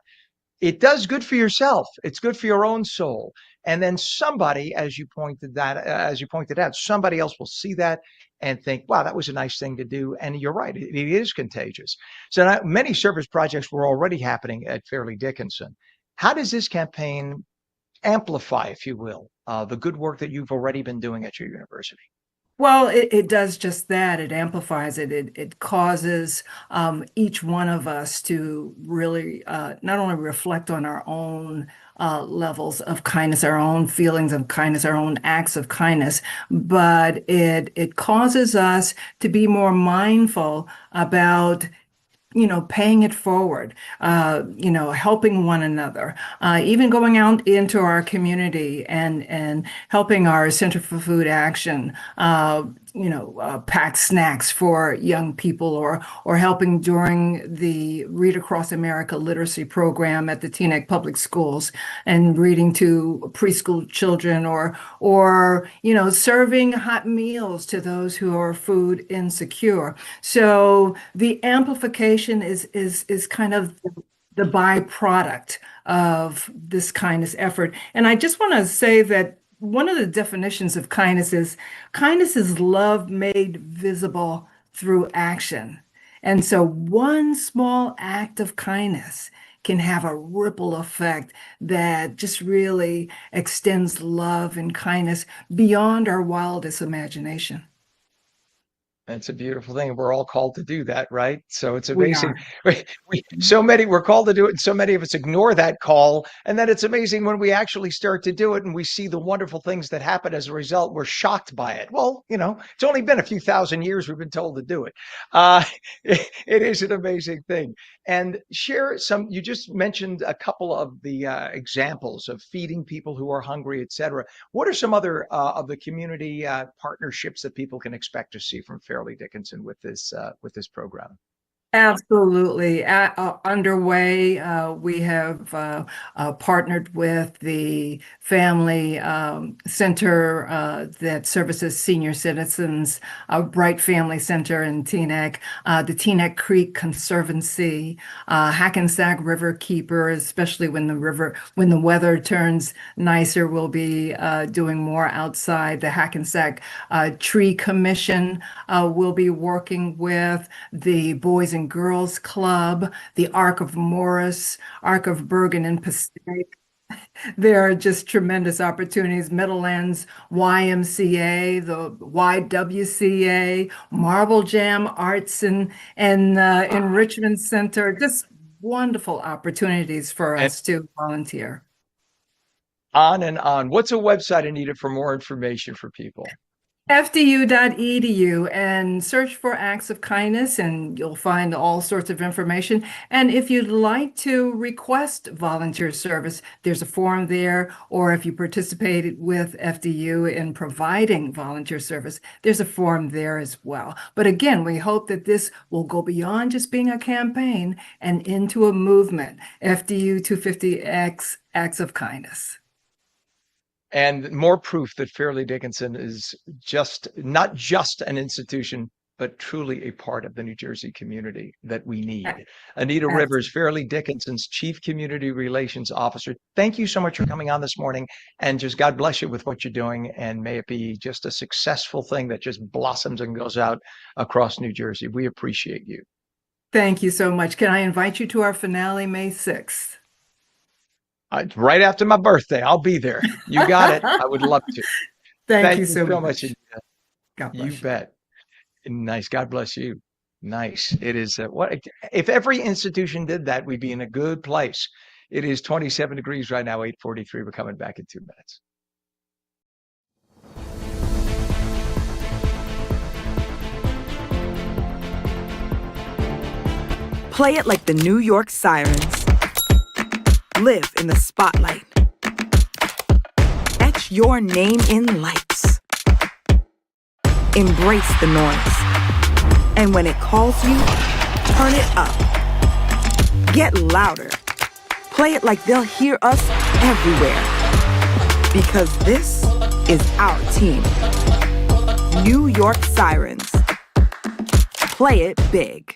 it does good for yourself. It's good for your own soul. And then somebody, as you pointed out, somebody else will see that and think, wow, that was a nice thing to do. And you're right, it is contagious. So now, many service projects were already happening at Fairleigh Dickinson. How does this campaign amplify, if you will, the good work that you've already been doing at your university? Well, it does just that. It amplifies it. It causes each one of us to really not only reflect on our own levels of kindness, our own feelings of kindness, our own acts of kindness, but it causes us to be more mindful about paying it forward, helping one another, even going out into our community and helping our Center for Food Action, pack snacks for young people, or helping during the Read Across America literacy program at the Teaneck Public Schools and reading to preschool children, or serving hot meals to those who are food insecure. So the amplification is kind of the byproduct of this kindness effort. And I just want to say that one of the definitions of kindness is love made visible through action. And so one small act of kindness can have a ripple effect that just really extends love and kindness beyond our wildest imagination. That's a beautiful thing. We're all called to do that, right? So it's We amazing. are. We're called to do it, and so many of us ignore that call. And then it's amazing when we actually start to do it and we see the wonderful things that happen as a result. We're shocked by it. Well, it's only been a few thousand years we've been told to do it. It is an amazing thing. And share some, you just mentioned a couple of the examples of feeding people who are hungry, et cetera. What are some other of the community partnerships that people can expect to see from Fairleigh Dickinson with this program? Absolutely. Underway, we have partnered with the Family Center that services senior citizens, Bright Family Center in Teaneck, the Teaneck Creek Conservancy, Hackensack River Keeper, especially when the weather turns nicer, we'll be doing more outside. The Hackensack Tree Commission will be working with the Boys and Girls Club, the Ark of Morris, Ark of Bergen and Passaic. There are just tremendous opportunities. Meadowlands YMCA, the YWCA, Marble Jam Arts and Enrichment Center. Just wonderful opportunities for And us to volunteer. on and on. What's a website I needed for more information for people? fdu.edu and search for acts of kindness, and you'll find all sorts of information. And if you'd like to request volunteer service, there's a form there. Or if you participated with FDU in providing volunteer service, there's a form there as well. But again, we hope that this will go beyond just being a campaign and into a movement. FDU 250X Acts of Kindness. And more proof that Fairleigh Dickinson is not just an institution, but truly a part of the New Jersey community that we need. Anita Rivers, Fairleigh Dickinson's Chief Community Relations Officer. Thank you so much for coming on this morning, and just God bless you with what you're doing, and may it be just a successful thing that just blossoms and goes out across New Jersey. We appreciate you. Thank you so much. Can I invite you to our finale May 6th? Right after my birthday, I'll be there. You got it. I would love to. Thank you you so so much. much, Anita. God You bless you. bet. Nice. God bless you. Nice. It is what if every institution did that, we'd be in a good place. It is 27 degrees right now, 8:43. We're coming back in 2 minutes. Play it like the New York Sirens. Live in the spotlight. Etch your name in lights. Embrace the noise. And when it calls you, turn it up. Get louder. Play it like they'll hear us everywhere. Because this is our team. New York Sirens. Play it big.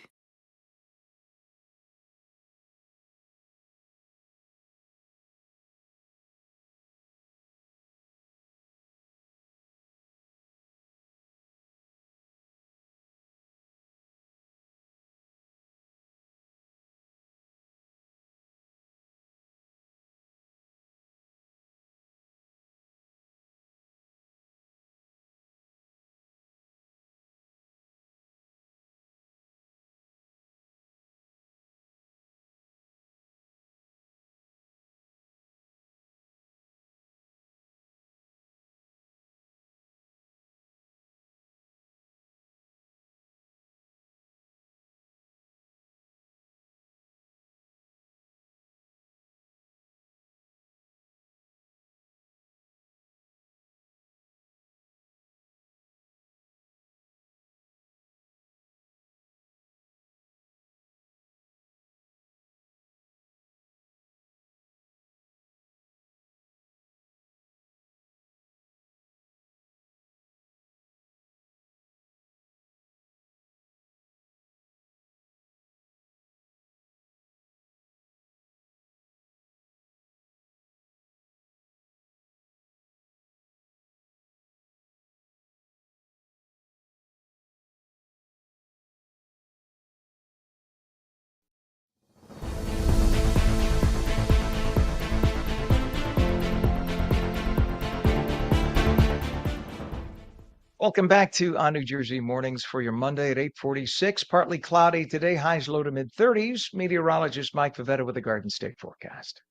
Welcome back to On New Jersey Mornings for your Monday at 8:46. Partly cloudy today, highs low to mid 30s. Meteorologist Mike Favetta with the Garden State forecast.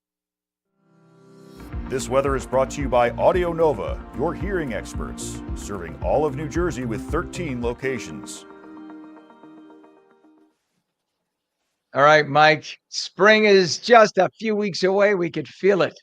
This weather is brought to you by Audio Nova, your hearing experts, serving all of New Jersey with 13 locations. All right, Mike, spring is just a few weeks away. We could feel it.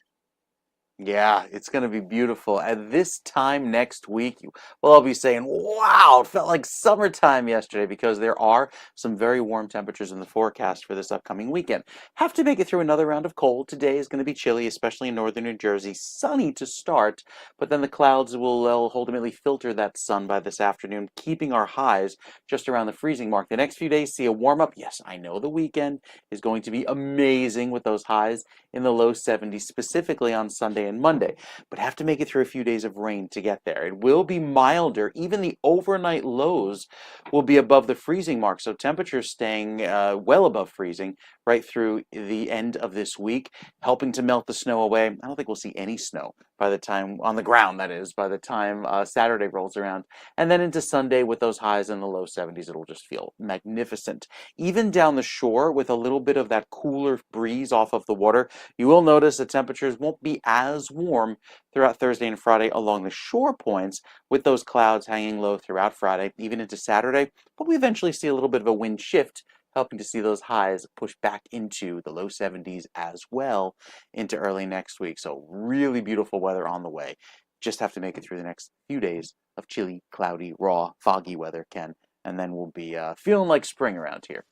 Yeah, it's going to be beautiful. At this time next week, we'll all be saying, wow, it felt like summertime yesterday, because there are some very warm temperatures in the forecast for this upcoming weekend. Have to make it through another round of cold. Today is going to be chilly, especially in northern New Jersey. Sunny to start, but then the clouds will ultimately filter that sun by this afternoon, keeping our highs just around the freezing mark. The next few days see a warm up. Yes, I know the weekend is going to be amazing with those highs in the low 70s, specifically on Sunday and Monday, but have to make it through a few days of rain to get there. It will be milder. Even the overnight lows will be above the freezing mark, so temperatures staying well above freezing right through the end of this week, helping to melt the snow away. I don't think we'll see any snow by the time, on the ground that is, by the time Saturday rolls around. And then into Sunday with those highs in the low 70s, it'll just feel magnificent. Even down the shore with a little bit of that cooler breeze off of the water, you will notice the temperatures won't be as warm throughout Thursday and Friday along the shore points, with those clouds hanging low throughout Friday, even into Saturday. But we eventually see a little bit of a wind shift, helping to see those highs push back into the low 70s as well into early next week. So really beautiful weather on the way. Just have to make it through the next few days of chilly, cloudy, raw, foggy weather, Ken, and then we'll be feeling like spring around here.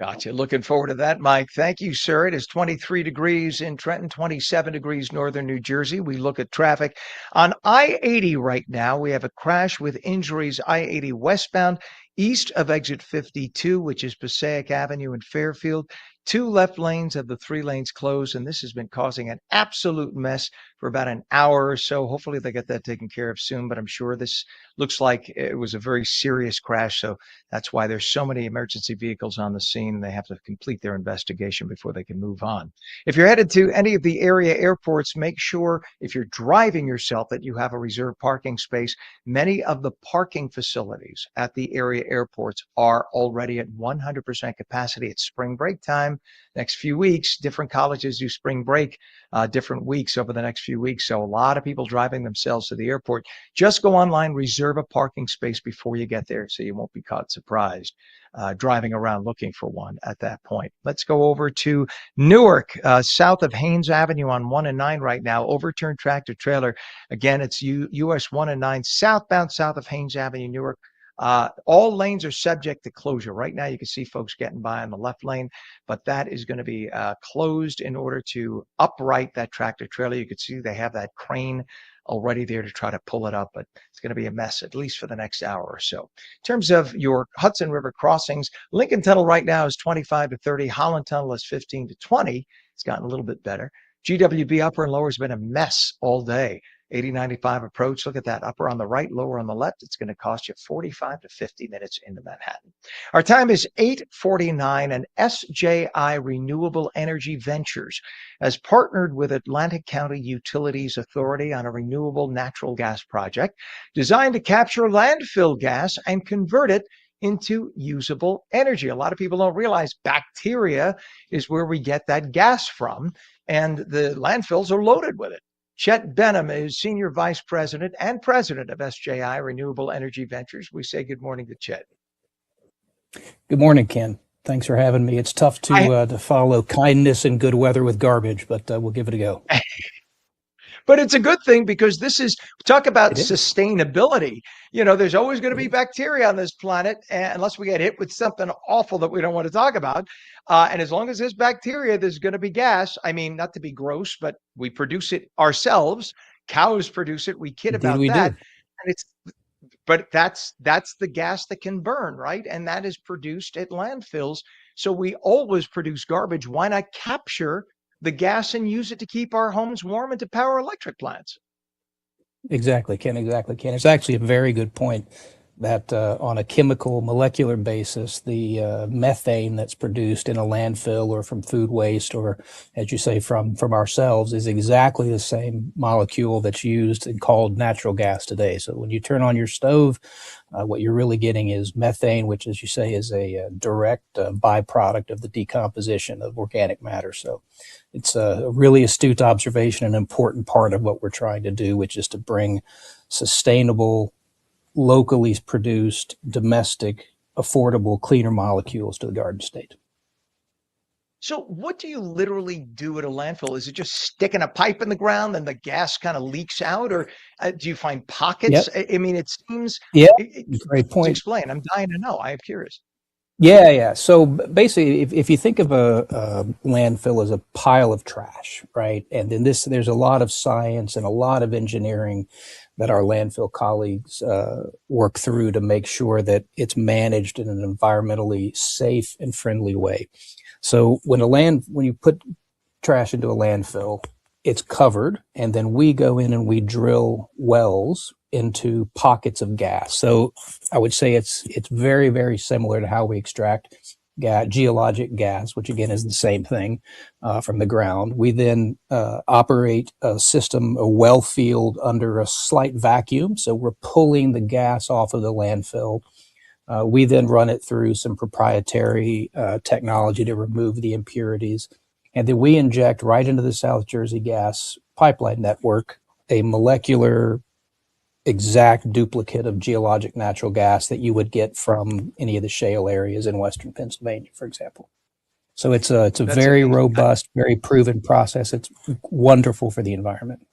Gotcha. Looking forward to that, Mike. Thank you, sir. It is 23 degrees in Trenton, 27 degrees northern New Jersey. We look at traffic on I-80 right now. We have a crash with injuries I-80 westbound east of exit 52, which is Passaic Avenue in Fairfield. 2 left lanes of the 3 lanes closed, and this has been causing an absolute mess for about an hour or so. Hopefully they get that taken care of soon, but I'm sure this looks like it was a very serious crash, so that's why there's so many emergency vehicles on the scene. They have to complete their investigation before they can move on. If you're headed to any of the area airports, make sure if you're driving yourself that you have a reserved parking space. Many of the parking facilities at the area airports are already at 100% capacity. It's spring break time. Next few weeks, different colleges do spring break different weeks over the next few weeks. So a lot of people driving themselves to the airport. Just go online, reserve a parking space before you get there so you won't be caught surprised driving around looking for one at that point. Let's go over to Newark, south of Haynes Avenue on 1 and 9 right now. Overturned tractor trailer. Again, it's US 1 and 9 southbound south of Haynes Avenue, Newark. All lanes are subject to closure. Right now, you can see folks getting by on the left lane, but that is going to be closed in order to upright that tractor trailer. You can see they have that crane already there to try to pull it up, but it's going to be a mess, at least for the next hour or so. In terms of your Hudson River crossings, Lincoln Tunnel right now is 25 to 30. Holland Tunnel is 15 to 20. It's gotten a little bit better. GWB upper and lower has been a mess all day. 8095 approach. Look at that, upper on the right, lower on the left. It's going to cost you 45 to 50 minutes into Manhattan. Our time is 8:49, and SJI Renewable Energy Ventures has partnered with Atlantic County Utilities Authority on a renewable natural gas project designed to capture landfill gas and convert it into usable energy. A lot of people don't realize bacteria is where we get that gas from, and the landfills are loaded with it. Chet Benham is Senior Vice President and President of SJI Renewable Energy Ventures. We say good morning to Chet. Good morning, Ken. Thanks for having me. It's tough to follow kindness and good weather with garbage, but we'll give it a go. But it's a good thing, because this is, talk about sustainability. You know, there's always going to be bacteria on this planet, unless we get hit with something awful that we don't want to talk about. And as long as there's bacteria, there's going to be gas. I mean, not to be gross, but we produce it ourselves. Cows produce it. We kid about that. And that's the gas that can burn, right? And that is produced at landfills. So we always produce garbage. Why not capture the gas and use it to keep our homes warm and to power electric plants? Exactly, Ken. Exactly, Ken. It's actually a very good point. that on a chemical molecular basis, the methane that's produced in a landfill or from food waste, or as you say, from ourselves, is exactly the same molecule that's used and called natural gas today. So when you turn on your stove, what you're really getting is methane, which, as you say, is a direct byproduct of the decomposition of organic matter. So it's a really astute observation, an important part of what we're trying to do, which is to bring sustainable, locally produced, domestic, affordable, cleaner molecules to the Garden State. So what do you literally do at a landfill? Is it just sticking a pipe in the ground and the gas kind of leaks out, or do you find pockets? Yep. I mean, it seems. Yeah. Great Please point. explain. I'm dying to know. I am curious. Yeah. So basically, if you think of a landfill as a pile of trash, right? And then there's a lot of science and a lot of engineering that our landfill colleagues work through to make sure that it's managed in an environmentally safe and friendly way. So when you put trash into a landfill, it's covered, and then we go in and we drill wells into pockets of gas. So I would say it's very, very similar to how we extract geologic gas, which again is the same thing from the ground. We then operate a system, a well field, under a slight vacuum. So we're pulling the gas off of the landfill. We then run it through some proprietary technology to remove the impurities. And then we inject right into the South Jersey gas pipeline network a molecular exact duplicate of geologic natural gas that you would get from any of the shale areas in Western Pennsylvania, for example. So it's a That's very amazing. robust, very proven process. It's wonderful for the environment.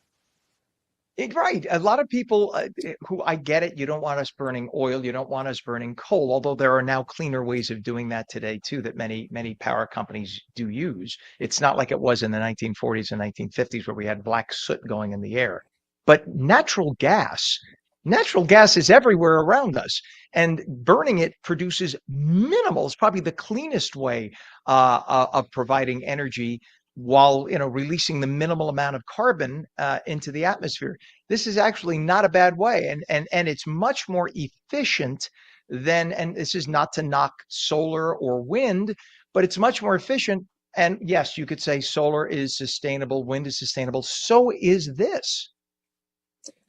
Right. A lot of people who, I get it, you don't want us burning oil, you don't want us burning coal, although there are now cleaner ways of doing that today too, that many power companies do use. It's not like it was in the 1940s and 1950s where we had black soot going in the air. But natural gas is everywhere around us, and burning it produces minimal. It's probably the cleanest way of providing energy, while releasing the minimal amount of carbon into the atmosphere. This is actually not a bad way, and it's much more efficient than. And this is not to knock solar or wind, but it's much more efficient. And yes, you could say solar is sustainable, wind is sustainable. So is this.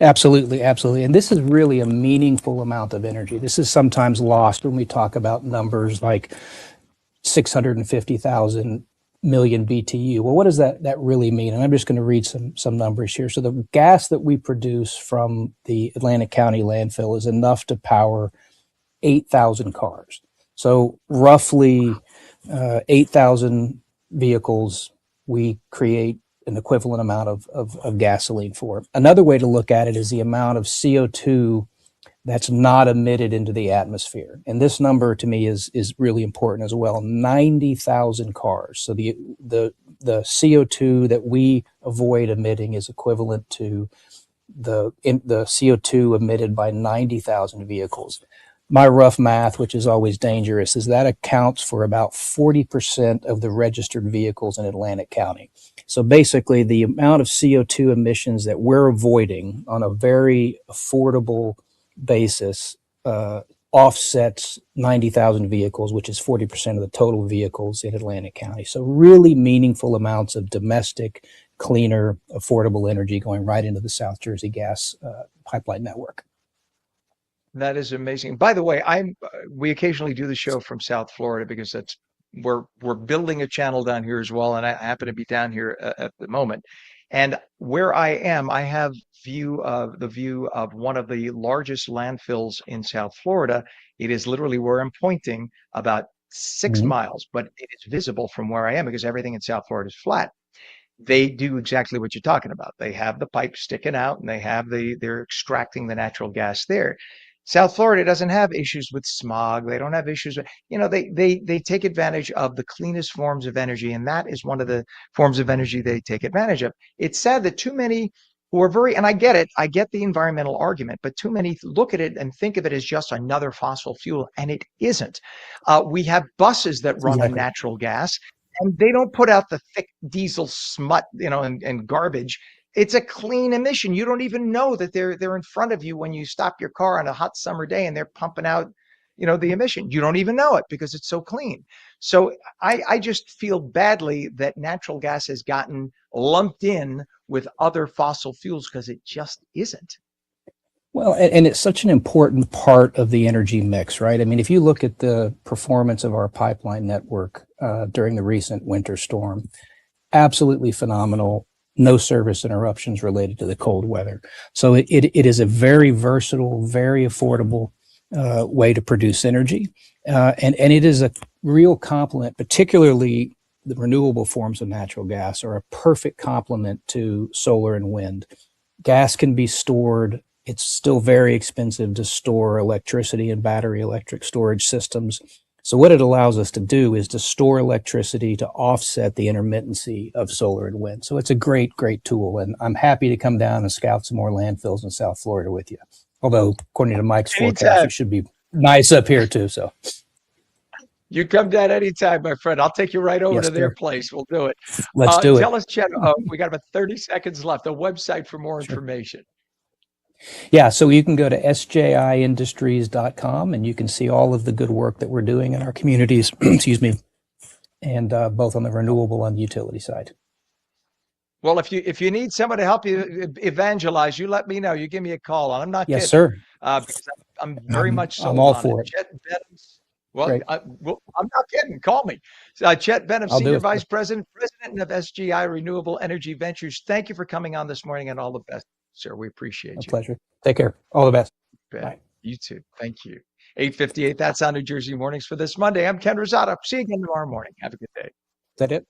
Absolutely. And this is really a meaningful amount of energy. This is sometimes lost when we talk about numbers like 650,000 million BTU. Well, what does that really mean? And I'm just going to read some numbers here. So the gas that we produce from the Atlantic County landfill is enough to power 8,000 cars. So roughly 8,000 vehicles we create an equivalent amount of gasoline for. Another way to look at it is the amount of CO2 that's not emitted into the atmosphere. And this number to me is really important as well. 90,000 cars. So the CO2 that we avoid emitting is equivalent to the CO2 emitted by 90,000 vehicles. My rough math, which is always dangerous, is that accounts for about 40% of the registered vehicles in Atlantic County. So basically, the amount of CO2 emissions that we're avoiding on a very affordable basis offsets 90,000 vehicles, which is 40% of the total vehicles in Atlantic County. So really meaningful amounts of domestic, cleaner, affordable energy going right into the South Jersey gas pipeline network. That is amazing. By the way, we occasionally do the show from South Florida because we're building a channel down here as well, and I happen to be down here at the moment. And where I am, I have the view of one of the largest landfills in South Florida. It is literally where I'm pointing, about 6 miles, but it is visible from where I am because everything in South Florida is flat. They do exactly what you're talking about. They have the pipe sticking out, and they're extracting the natural gas there. South Florida doesn't have issues with smog. They don't have issues with, they take advantage of the cleanest forms of energy, and that is one of the forms of energy they take advantage of. It's sad that too many who are and I get it, I get the environmental argument, but too many look at it and think of it as just another fossil fuel, and it isn't. We have buses that run on natural gas, and they don't put out the thick diesel smut, and garbage. It's a clean emission. You don't even know that they're in front of you when you stop your car on a hot summer day and they're pumping out, the emission. You don't even know it because it's so clean. So I just feel badly that natural gas has gotten lumped in with other fossil fuels because it just isn't. Well, and it's such an important part of the energy mix, right? I mean, if you look at the performance of our pipeline network during the recent winter storm, absolutely phenomenal. No service interruptions related to the cold weather. So it is a very versatile, very affordable way to produce energy. And it is a real complement, particularly the renewable forms of natural gas are a perfect complement to solar and wind. Gas can be stored. It's still very expensive to store electricity in battery electric storage systems. So what it allows us to do is to store electricity to offset the intermittency of solar and wind. So it's a great, great tool. And I'm happy to come down and scout some more landfills in South Florida with you. Although, according to Mike's forecast, it should be nice up here too. So you come down anytime, my friend. I'll take you right over to their place. We'll do it. Let's do it. Tell us, Chet, we got about 30 seconds left. The website for more information. Yeah, so you can go to sjiindustries.com and you can see all of the good work that we're doing in our communities, excuse me, and both on the renewable and the utility side. Well, if you need someone to help you evangelize, you let me know. You give me a call. I'm not kidding. Yes, sir. Because I'm very much sold I'm all on for it. it. Chet Benhams. Well, Great. I'm not kidding. Call me. Chet Benham, I'll do Senior it. Vice President of SGI Renewable Energy Ventures. Thank you for coming on this morning, and all the best, sir. We appreciate A you. pleasure. Take care. All the best. Bet. Bye. You too. Thank you. 8:58. That's on New Jersey Mornings for this Monday. I'm Ken Rosato. See you again tomorrow morning. Have a good day. Is that it?